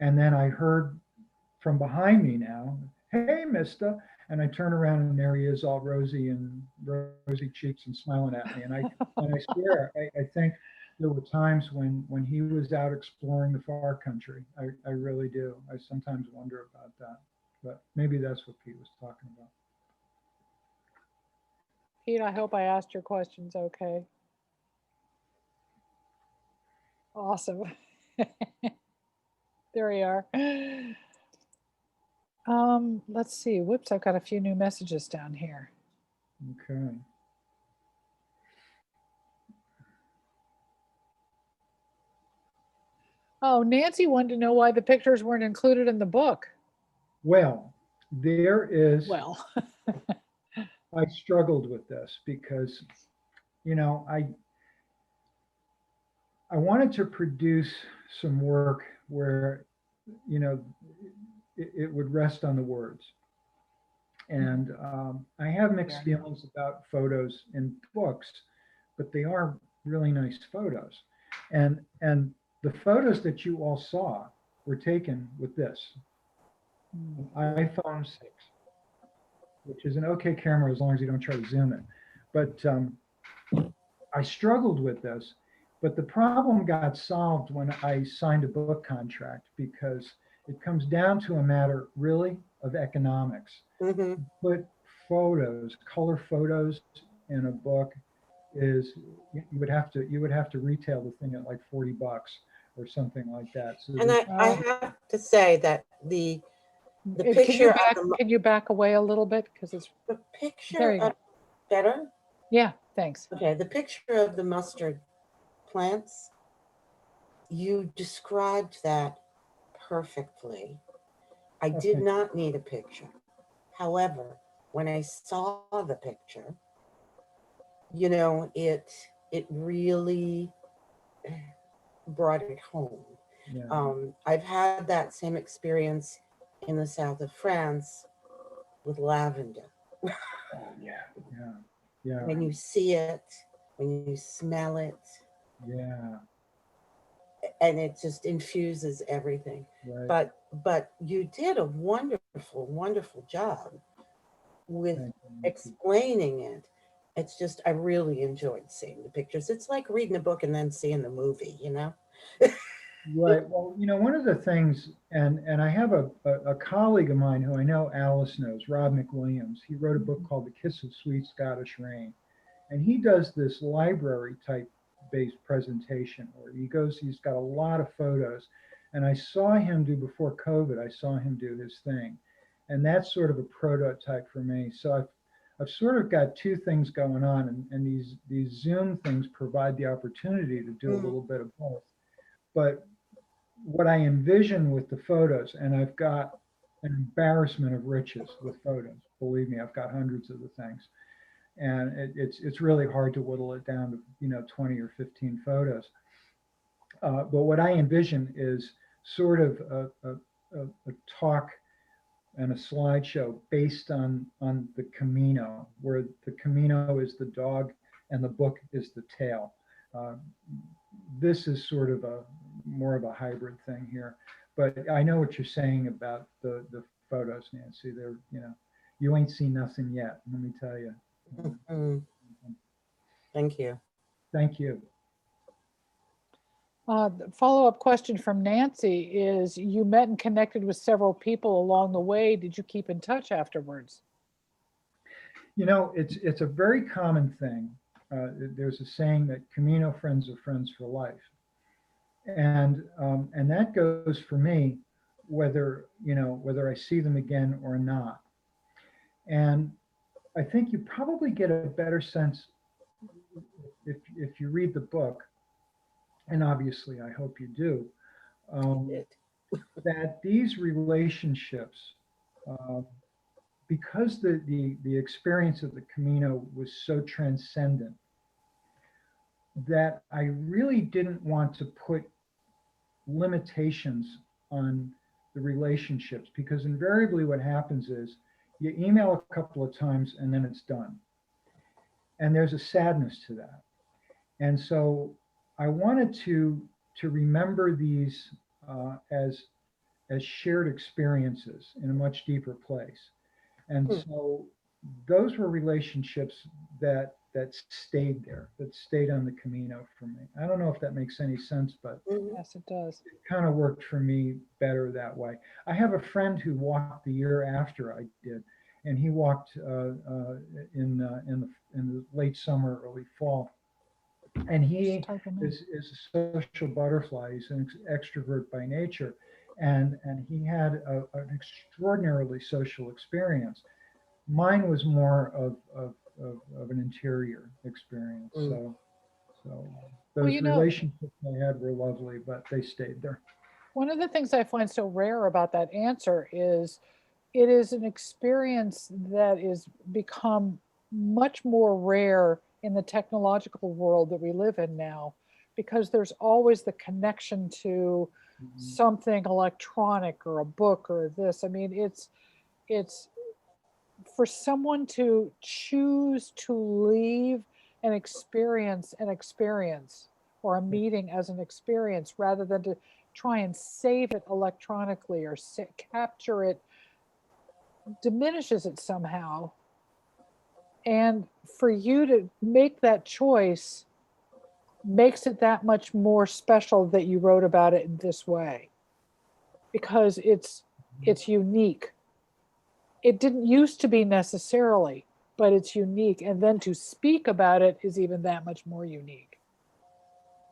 And then I heard from behind me now, hey, Mista. And I turned around and there he is, all rosy cheeks and smiling at me. And I swear, I think there were times when he was out exploring the far country. I really do. I sometimes wonder about that. But maybe that's what Pete was talking about. Pete, I hope I asked your questions okay. Awesome. There we are. Let's see. Whoops, I've got a few new messages down here. Okay. Oh, Nancy wanted to know why the pictures weren't included in the book. Well, there is. Well, I struggled with this because, I wanted to produce some work where, it would rest on the words. And I have mixed feelings about photos in books, but they are really nice photos. And the photos that you all saw were taken with this iPhone 6, which is an okay camera as long as you don't try to zoom it. But I struggled with this, but the problem got solved when I signed a book contract, because it comes down to a matter really of economics. Mm-hmm. Put photos, color photos in a book is you would have to retail the thing at like $40 or something like that. So And I have to say that the picture of the, Can you back away a little bit? Because it's, the there picture you go. of, better? Yeah, thanks. Okay, the picture of the mustard plants, you described that perfectly. I did Okay. not need a picture. However, when I saw the picture, you know, it really brought it home. Yeah. I've had that same experience in the south of France with lavender. Oh, yeah. Yeah. Yeah. When you see it, when you smell it, Yeah. and it just infuses everything. Right. But you did a wonderful job with Thank you, Nancy. explaining it. It's just I really enjoyed seeing the pictures. It's like reading a book and then seeing the movie, you know? Right. Well, one of the things, and I have a colleague of mine who I know Alice knows, Rob McWilliams. He wrote a book called The Kiss of Sweet Scottish Rain. And he does this library type based presentation where he's got a lot of photos. And I saw him do before COVID, I saw him do his thing. And that's sort of a prototype for me. So I've sort of got two things going on, and these Zoom things provide the opportunity to do a little bit of both. But what I envision with the photos, and I've got an embarrassment of riches with photos. Believe me, I've got hundreds of the things, and it's really hard to whittle it down to 20 or 15 photos. But what I envision is sort of a talk and a slideshow based on the Camino, where the Camino is the dog and the book is the tail. This is sort of more of a hybrid thing here, but I know what you're saying about the photos, Nancy. They're, you ain't seen nothing yet, let me tell you. Mm. Thank you. Thank you. The follow-up question from Nancy is, you met and connected with several people along the way. Did you keep in touch afterwards? It's a very common thing. There's a saying that Camino friends are friends for life. And that goes for me, whether I see them again or not. And I think you probably get a better sense if you read the book, and obviously I hope you do, that these relationships, because the experience of the Camino was so transcendent, that I really didn't want to put limitations on the relationships, because invariably what happens is you email a couple of times and then it's done. And there's a sadness to that. And so I wanted to remember these as shared experiences in a much deeper place. And so those were relationships that stayed there, that stayed on the Camino for me. I don't know if that makes any sense, but Yes, it does. it kind of worked for me better that way. I have a friend who walked the year after I did, and he walked in the late summer, early fall. And he is a social butterfly. He's an extrovert by nature, and he had an extraordinarily social experience. Mine was more of an interior experience. So those relationships I had were lovely, but they stayed there. One of the things I find so rare about that answer is it is an experience that is become much more rare in the technological world that we live in now, because there's always the connection to something electronic or a book or this. I mean, it's for someone to choose to leave an experience or a meeting as an experience rather than to try and save it electronically or capture it, diminishes it somehow. And for you to make that choice makes it that much more special that you wrote about it in this way, because it's unique. It didn't used to be necessarily, but it's unique. And then to speak about it is even that much more unique.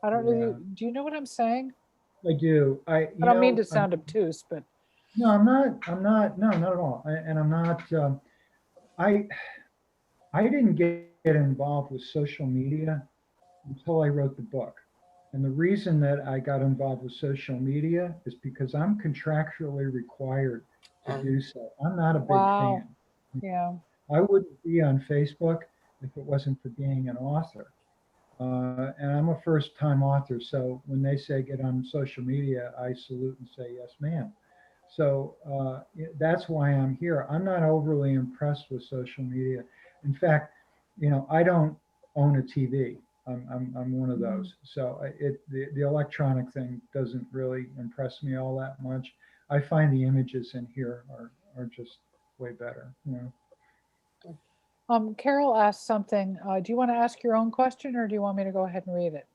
I don't know. Yeah. Do you know what I'm saying? I do. I don't mean to sound obtuse, but No, I'm not, no, not at all. And I'm not, I, I didn't get involved with social media until I wrote the book. And the reason that I got involved with social media is because I'm contractually required to do so. I'm not a big wow. fan. Yeah. I wouldn't be on Facebook if it wasn't for being an author. And I'm a first time author. So when they say get on social media, I salute and say, yes, ma'am. So that's why I'm here. I'm not overly impressed with social media. In fact, I don't own a TV. I'm one of those. So the electronic thing doesn't really impress me all that much. I find the images in here are just way better. Carol asked something. Do you want to ask your own question or do you want me to go ahead and read it?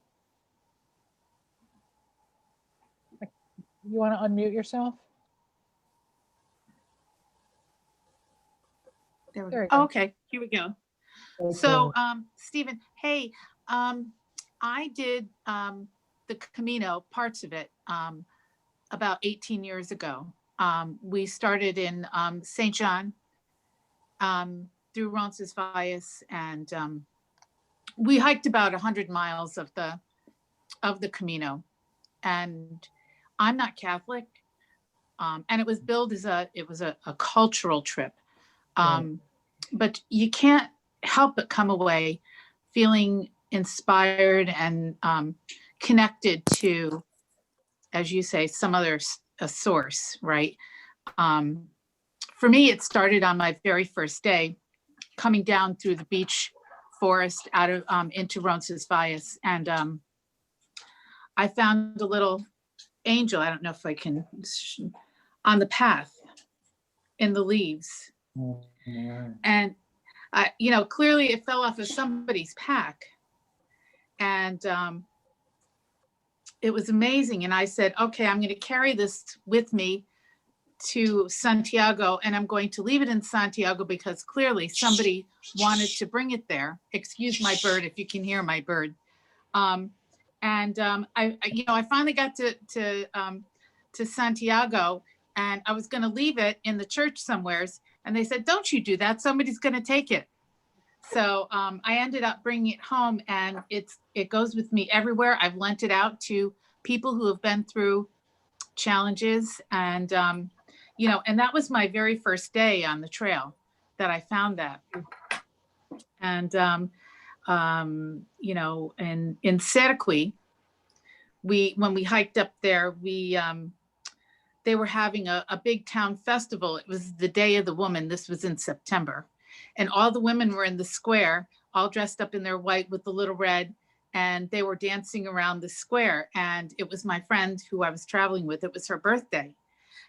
You want to unmute yourself? There we There go. you go. Okay, here we go. Okay. So, Stephen, hey, I did the Camino, parts of it, about 18 years ago. We started in St. John through Roncesvalles, and we hiked about 100 miles of the Camino. And I'm not Catholic, and it was billed as a cultural trip. But you can't help but come away feeling inspired and connected to, as you say, some other a source, right? For me, it started on my very first day, coming down through the beech forest out of into Roncesvalles, and I found a little angel. I don't know if I can, on the path, in the leaves. Oh, wow. And clearly it fell off of somebody's pack, and it was amazing. And I said, okay, I'm going to carry this with me to Santiago, and I'm going to leave it in Santiago because clearly somebody wanted to bring it there. Excuse my bird if you can hear my bird. I finally got to Santiago, and I was going to leave it in the church somewheres. And they said, don't you do that. Somebody's going to take it. So I ended up bringing it home, and it goes with me everywhere. I've lent it out to people who have been through challenges. And, and that was my very first day on the trail that I found that. And, in Serqui, when we hiked up there, they were having a big town festival. It was the Day of the Woman. This was in September. And all the women were in the square, all dressed up in their white with the little red, and they were dancing around the square. And it was my friend who I was traveling with. It was her birthday.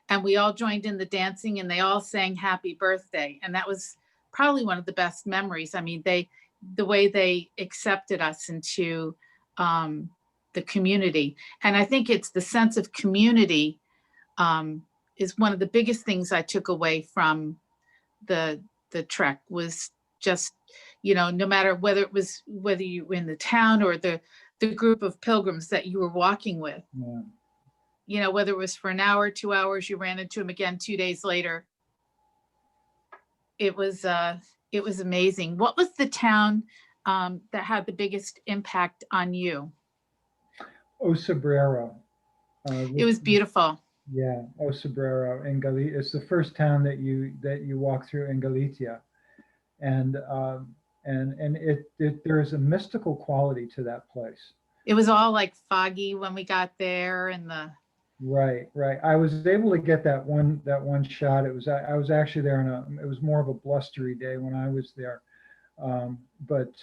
And we all joined in the dancing, and they all sang happy birthday. And that was probably one of the best memories. I mean, the way they accepted us into the community. And I think it's the sense of community is one of the biggest things I took away from the trek, was just, no matter whether you were in the town or the group of pilgrims that you were walking with, whether it was for an hour, 2 hours, you ran into them again 2 days later. It was amazing. What was the town that had the biggest impact on you? Osabrero. It was beautiful. Yeah, Osabrero in Galicia. It's the first town that you walk through in Galicia, and there is a mystical quality to that place. It was all like foggy when we got there, and Right. I was able to get that one shot. I was actually there it was more of a blustery day when I was there, but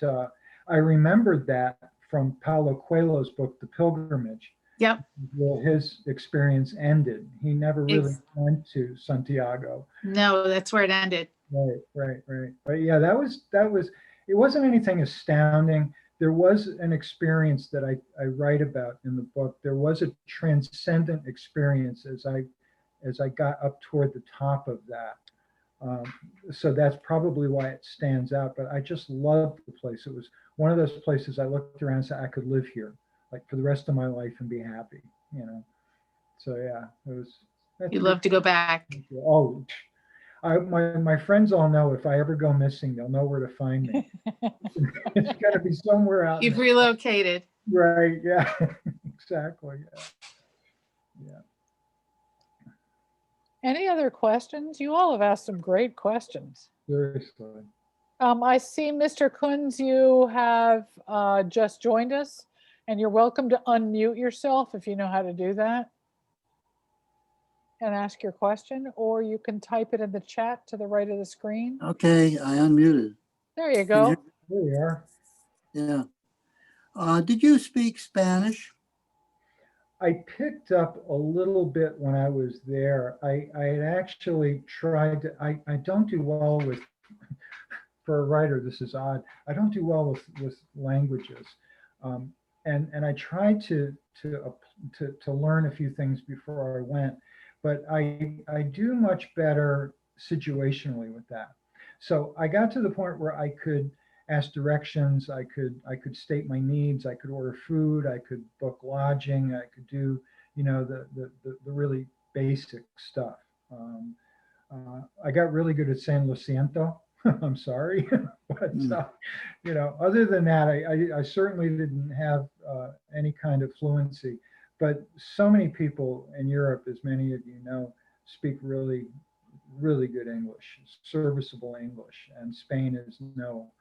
I remembered that from Paulo Coelho's book, The Pilgrimage. Yep. Well, his experience ended. He never really went to Santiago. No, that's where it ended. Right. But yeah, that was, it wasn't anything astounding. There was an experience that I write about in the book. There was a transcendent experience as I got up toward the top of that. Um, so that's probably why it stands out. But I just loved the place. It was one of those places I looked around and said I could live here, like for the rest of my life and be happy. You know. So yeah, it was. That's You good. love to go back. Oh, my friends all know if I ever go missing, they'll know where to find me. It's got to be somewhere out. You've relocated. Right. Yeah. Exactly. Yeah. Yeah. Any other questions? You all have asked some great questions. Seriously. I see, Mr. Kunz, you have just joined us, and you're welcome to unmute yourself if you know how to do that and ask your question, or you can type it in the chat to the right of the screen. Okay, I unmuted. There you Can you- go. Here we are. Yeah. Did you speak Spanish? I picked up a little bit when I was there. I had actually tried to, I don't do well with, for a writer, this is odd. I don't do well with languages. And I tried to learn a few things before I went, but I do much better situationally with that. So I got to the point where I could ask directions, I could state my needs, I could order food, I could book lodging, I could do, you know, the really basic stuff. I got really good at saying lo siento. I'm sorry, but you know, other than that, I certainly didn't have any kind of fluency. But so many people in Europe, as many of you know, speak really, really good English, serviceable English, and Spain is no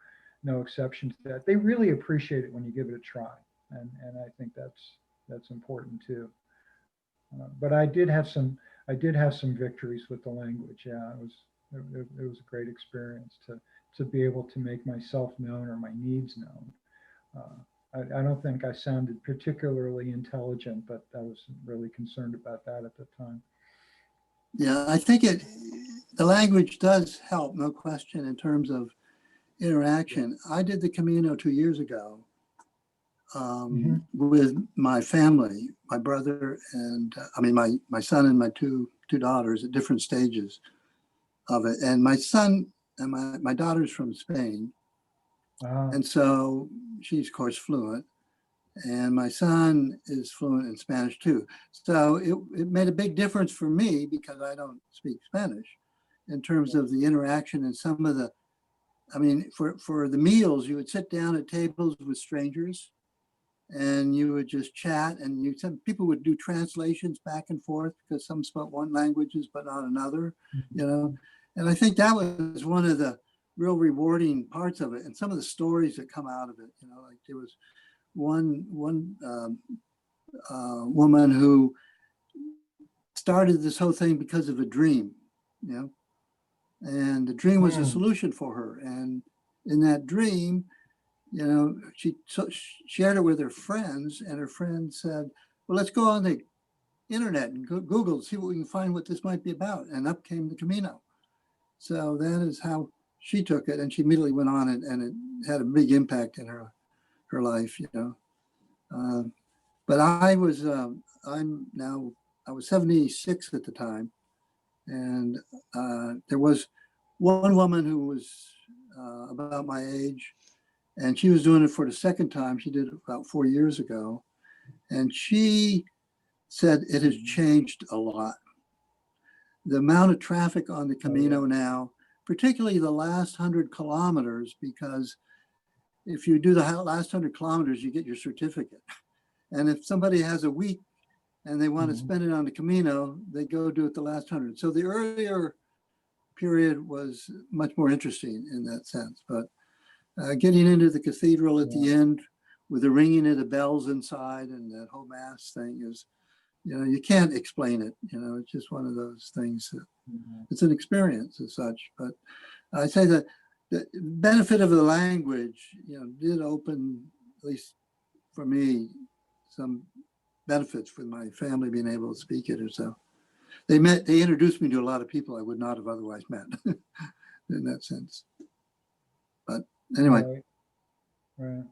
exception to that. They really appreciate it when you give it a try, and I think that's important too. But I did have some victories with the language. Yeah, it was a great experience to be able to make myself known or my needs known. I don't think I sounded particularly intelligent, but I was really concerned about that at the time. Yeah, I think the language does help, no question, in terms of interaction. I did the Camino 2 years ago with my family, my brother and my son and my two daughters at different stages of it. And my son and my daughter's from Spain. And so she's of course fluent. And my son is fluent in Spanish too. So it made a big difference for me because I don't speak Spanish in terms of the interaction and some of the, I mean, for the meals, you would sit down at tables with strangers and you would just chat, and some people would do translations back and forth because some spoke one languages but not another, you know. And I think that was one of the real rewarding parts of it, and some of the stories that come out of it, you know, like there was one woman who started this whole thing because of a dream, you know, and the dream was a solution for her. And in that dream, you know, she shared it with her friends, and her friends said, well, let's go on the internet and Google, see what we can find what this might be about. And up came the Camino. So that is how she took it. And she immediately went on it, and it had a big impact in her life, you know. But I was 76 at the time. And there was one woman who was about my age, and she was doing it for the second time. She did it about 4 years ago. And she said it has changed a lot. The amount of traffic on the Camino now, particularly the last 100 kilometers, because if you do the last 100 kilometers, you get your certificate. And if somebody has a week and they want to spend it on the Camino, they go do it the last 100. So the earlier period was much more interesting in that sense. But getting into the cathedral at the end with the ringing of the bells inside and that whole mass thing is, you know, you can't explain it. You know, it's just one of those things. It's an experience as such. But I say that the benefit of the language, you know, did open, at least for me, some benefits with my family being able to speak it or so. They introduced me to a lot of people I would not have otherwise met in that sense. But anyway. Right.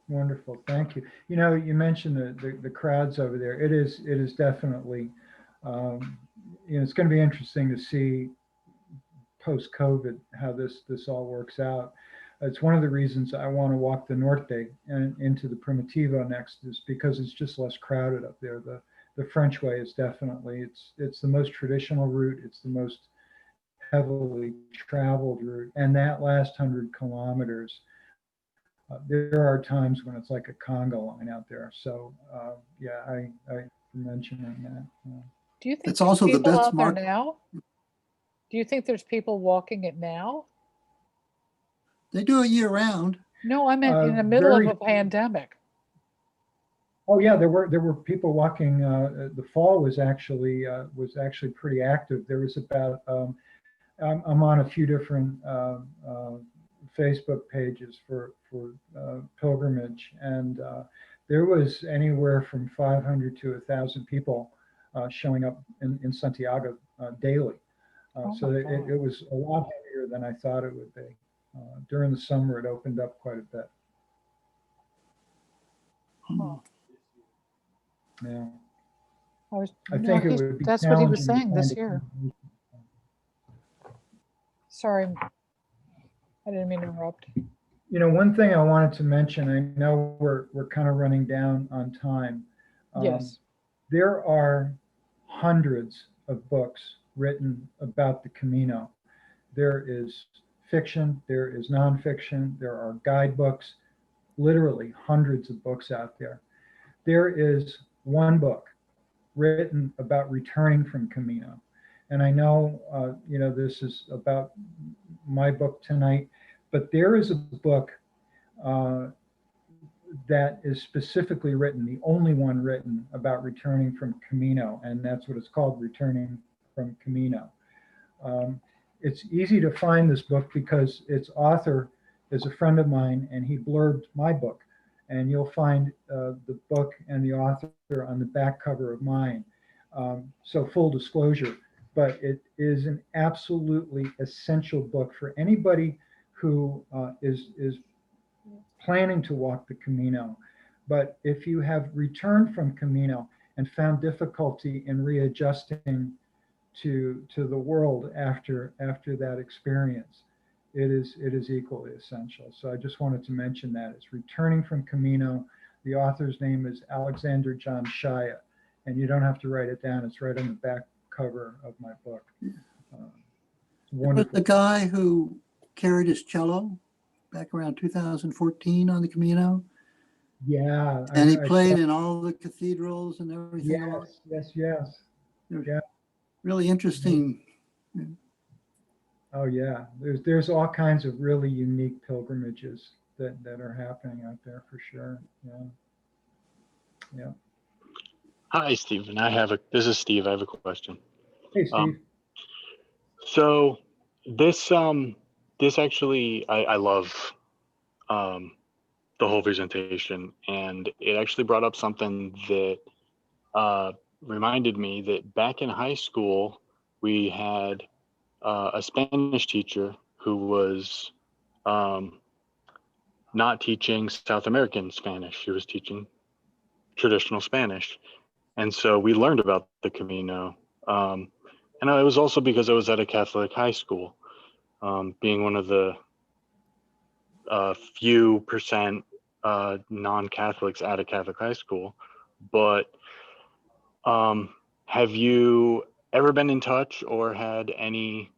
Wonderful, thank you. You know, you mentioned the crowds over there. It is definitely, it's going to be interesting to see post-COVID how this all works out. It's one of the reasons I want to walk the Norte and into the Primitivo next, is because it's just less crowded up there. The French Way is definitely, it's the most traditional route. It's the most heavily traveled route. And that last 100 kilometers, there are times when it's like a conga line out there. So yeah, I mentioning that. Do you think It's there's also the people best out there mark. now? Do you think there's people walking it now? They do it year round. No, I meant in the middle of Very- a pandemic. Oh yeah, there were people walking. The fall was actually pretty active. There was about I'm on a few different Facebook pages for pilgrimage, and there was anywhere from 500 to 1,000 people showing up in Santiago daily. Oh So my it God. was a lot heavier than I thought it would be. During the summer, it opened up quite a bit. Huh. Yeah, I I think it he's- would be that's what he was challenging to saying this find year. Sorry, I didn't mean to interrupt. One thing I wanted to mention, I know we're kind of running down on time. Yes. There are hundreds of books written about the Camino. There is fiction, there is nonfiction, there are guidebooks, literally hundreds of books out there. There is one book written about returning from Camino. And I know, this is about my book tonight, but there is a book that is specifically written, the only one written about returning from Camino, and that's what it's called, Returning from Camino. It's easy to find this book because its author is a friend of mine, and he blurbed my book. And you'll find the book and the author on the back cover of mine. So full disclosure, but it is an absolutely essential book for anybody who is planning to walk the Camino. But if you have returned from Camino and found difficulty in readjusting to the world after that experience, it is equally essential. So I just wanted to mention that. It's Returning from Camino. The author's name is Alexander John Shaya, and you don't have to write it down. It's right on the back cover of my book. But Wonderful. the guy who carried his cello back around 2014 on the Camino, Yeah. and he I played saw- in all the cathedrals and everything else. Yes. Really interesting. Oh yeah, there's all kinds of really unique pilgrimages that are happening out there for sure. Yeah. Hi, Stephen. This is Steve. I have a question. Hey, Steve. So this actually, I love the whole presentation, and it actually brought up something that reminded me that back in high school, we had a Spanish teacher who was not teaching South American Spanish. She was teaching traditional Spanish. And so we learned about the Camino. And it was also because I was at a Catholic high school, being one of the few percent non-Catholics at a Catholic high school. But have you ever been in touch or had any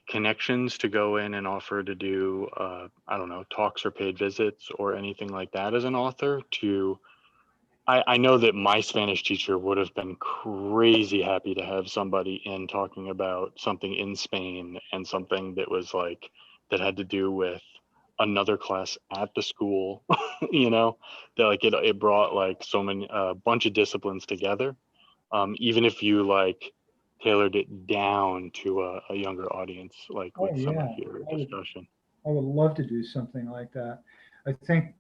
connections to go in and offer to do, I don't know, talks or paid visits or anything like that as an author to, I know that my Spanish teacher would have been crazy happy to have somebody in talking about something in Spain and something that was that had to do with another class at the school, that it brought so many, a bunch of disciplines together. Even if you tailored it down to a younger audience, with some of your discussion. I would love to do something like that. I think,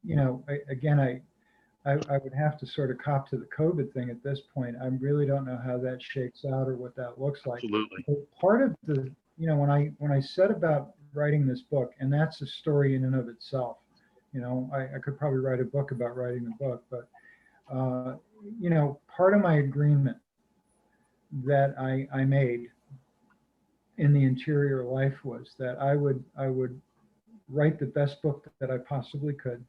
I would have to sort of cop to the COVID thing at this point. I really don't know how that shakes out or what that looks like. Absolutely. But part of the, when I said about writing this book, and that's a story in and of itself, I could probably write a book about writing the book, but, part of my agreement that I made in the interior life was that I would write the best book that I possibly could,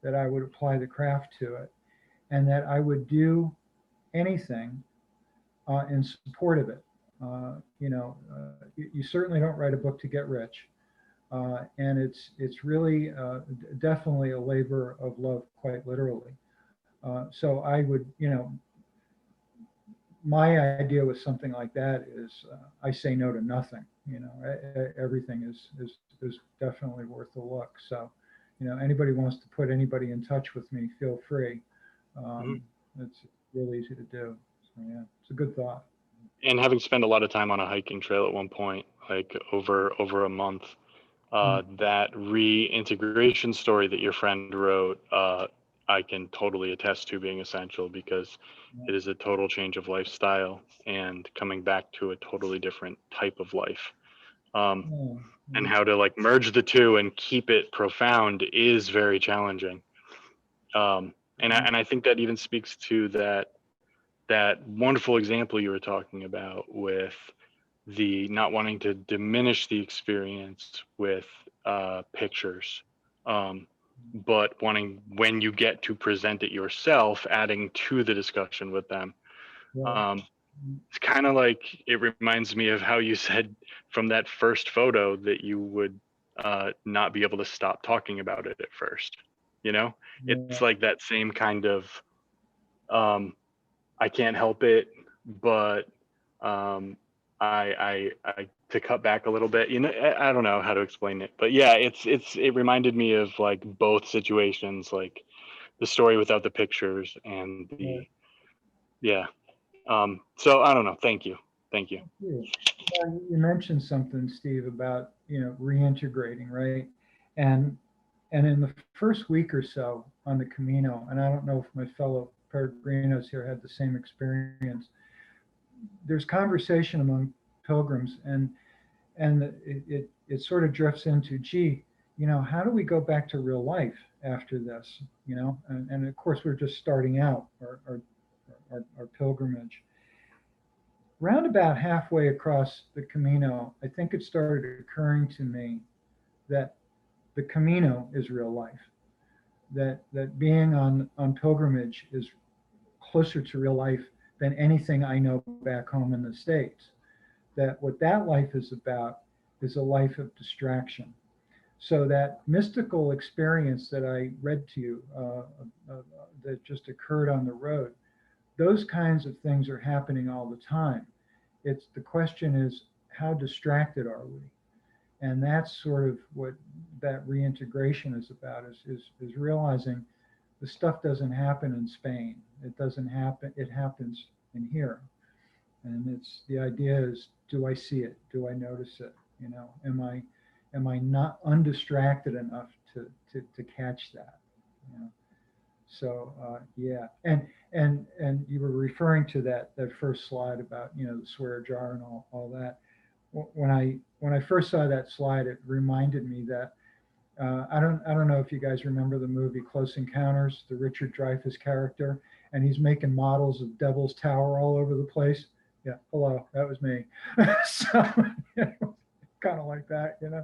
that I would apply the craft to it, and that I would do anything in support of it. You certainly don't write a book to get rich, and it's really definitely a labor of love, quite literally. So I would, my idea with something like that is I say no to nothing. Everything is definitely worth a look. So, anybody wants to put anybody in touch with me, feel free. It's real easy to do. So yeah, it's a good thought. And having spent a lot of time on a hiking trail at one point, like over a month, that reintegration story that your friend wrote, I can totally attest to being essential, because it is a total change of lifestyle and coming back to a totally different type of life. And how to like merge the two and keep it profound is very challenging. And I think that even speaks to that wonderful example you were talking about with the not wanting to diminish the experience with pictures, but wanting, when you get to present it yourself, adding to the discussion with them. It's kind of like, it reminds me of how you said from that first photo that you would not be able to stop talking about it at first. It's like that same kind of I can't help it, but I to cut back a little bit. I don't know how to explain it, but yeah, it reminded me of like both situations, like the story without the pictures and the So I don't know. Thank you. You mentioned something, Steve, about reintegrating, right? And in the first week or so on the Camino, and I don't know if my fellow peregrinos here had the same experience, there's conversation among pilgrims, and it sort of drifts into, gee, how do we go back to real life after this? And of course we're just starting out our pilgrimage. Round about halfway across the Camino, I think it started occurring to me that the Camino is real life, that being on pilgrimage is closer to real life than anything I know back home in the States. That what that life is about is a life of distraction. So that mystical experience that I read to you that just occurred on the road, those kinds of things are happening all the time. The question is, how distracted are we? And that's sort of what that reintegration is about, is realizing the stuff doesn't happen in Spain. It doesn't happen, it happens in here. And the idea is, do I see it? Do I notice it? Am I not undistracted enough to catch that? So yeah, and you were referring to that first slide about the swear jar and all that. When I first saw that slide, it reminded me that I don't know if you guys remember the movie Close Encounters, the Richard Dreyfuss character, and he's making models of Devil's Tower all over the place. Yeah, hello, that was me. So kind of like that, Yeah.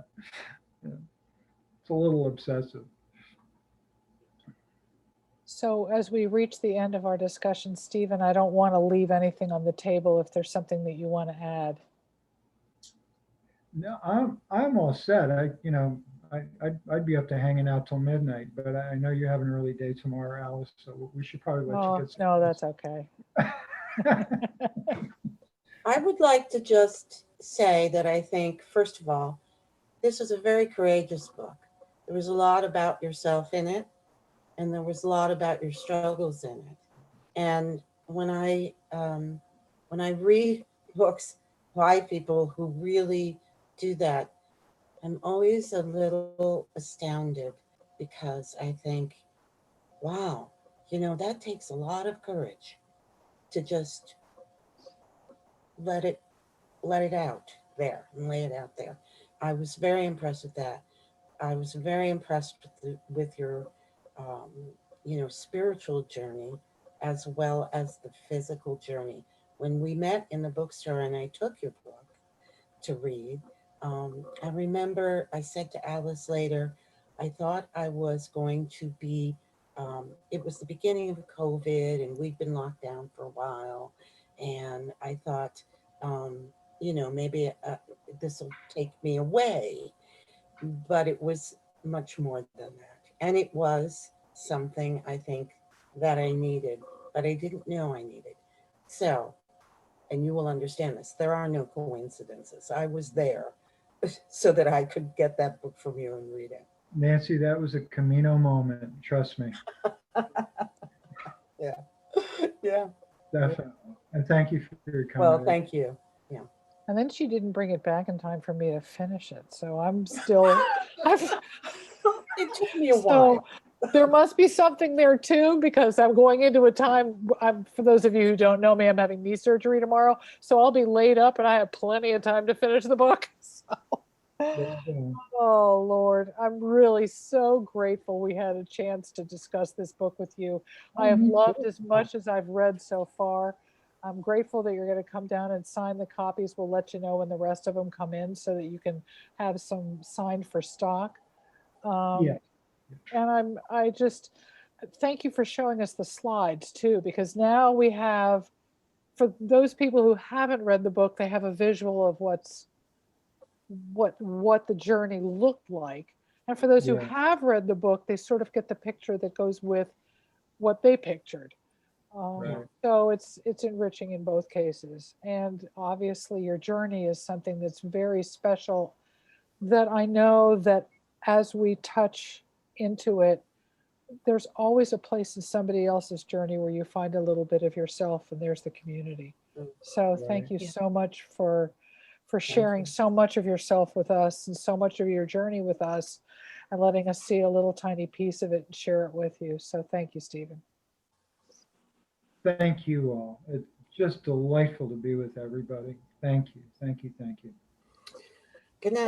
It's a little obsessive. So as we reach the end of our discussion, Stephen, I don't want to leave anything on the table if there's something that you want to add. No, I'm all set. I'd be up to hanging out till midnight, but I know you have an early day tomorrow, Alice, so we should probably let you get some. No, that's okay. I would like to just say that I think, first of all, this was a very courageous book. There was a lot about yourself in it, and there was a lot about your struggles in it. And when I read books by people who really do that, I'm always a little astounded, because I think, wow, that takes a lot of courage to just let it out there and lay it out there. I was very impressed with that. I was very impressed with your spiritual journey, as well as the physical journey. when we met in the bookstore and I took your book to read, I remember I said to Alice later, I thought I was going to be, it was the beginning of COVID and we'd been locked down for a while. And I thought, maybe this will take me away. But it was much more than that. And it was something I think that I needed, but I didn't know I needed. So, and you will understand this, there are no coincidences. I was there so that I could get that book from you and read it. Nancy, that was a Camino moment. Trust me. Yeah. Yeah. Definitely. And thank you for your comment. Well, thank you. And then she didn't bring it back in time for me to finish it. So I'm still, It took me a while. so there must be something there too, because I'm going into a time, for those of you who don't know me, I'm having knee surgery tomorrow. So I'll be laid up and I have plenty of time to finish the book. So, oh Lord, I'm really so grateful we had a chance to discuss this book with you. I have me too. loved as much as I've read so far. I'm grateful that you're going to come down and sign the copies. We'll let you know when the rest of them come in so that you can have some signed for stock. Yeah. And I just thank you for showing us the slides too, because now we have, for those people who haven't read the book, they have a visual of what the journey looked like. And for those who Yeah. have read the book, they sort of get the picture that goes with what they pictured. Right. So it's enriching in both cases. And obviously your journey is something that's very special, that I know that as we touch into it, there's always a place in somebody else's journey where you find a little bit of yourself, and there's the community. So thank Right. you Yeah. so much for sharing you. so much of yourself with us and so much of your journey with us, and letting us see a little tiny piece of it and share it with you. So thank you, Stephen. Thank you all. It's just delightful to be with everybody. Thank you. Thank you. Thank you. Good night.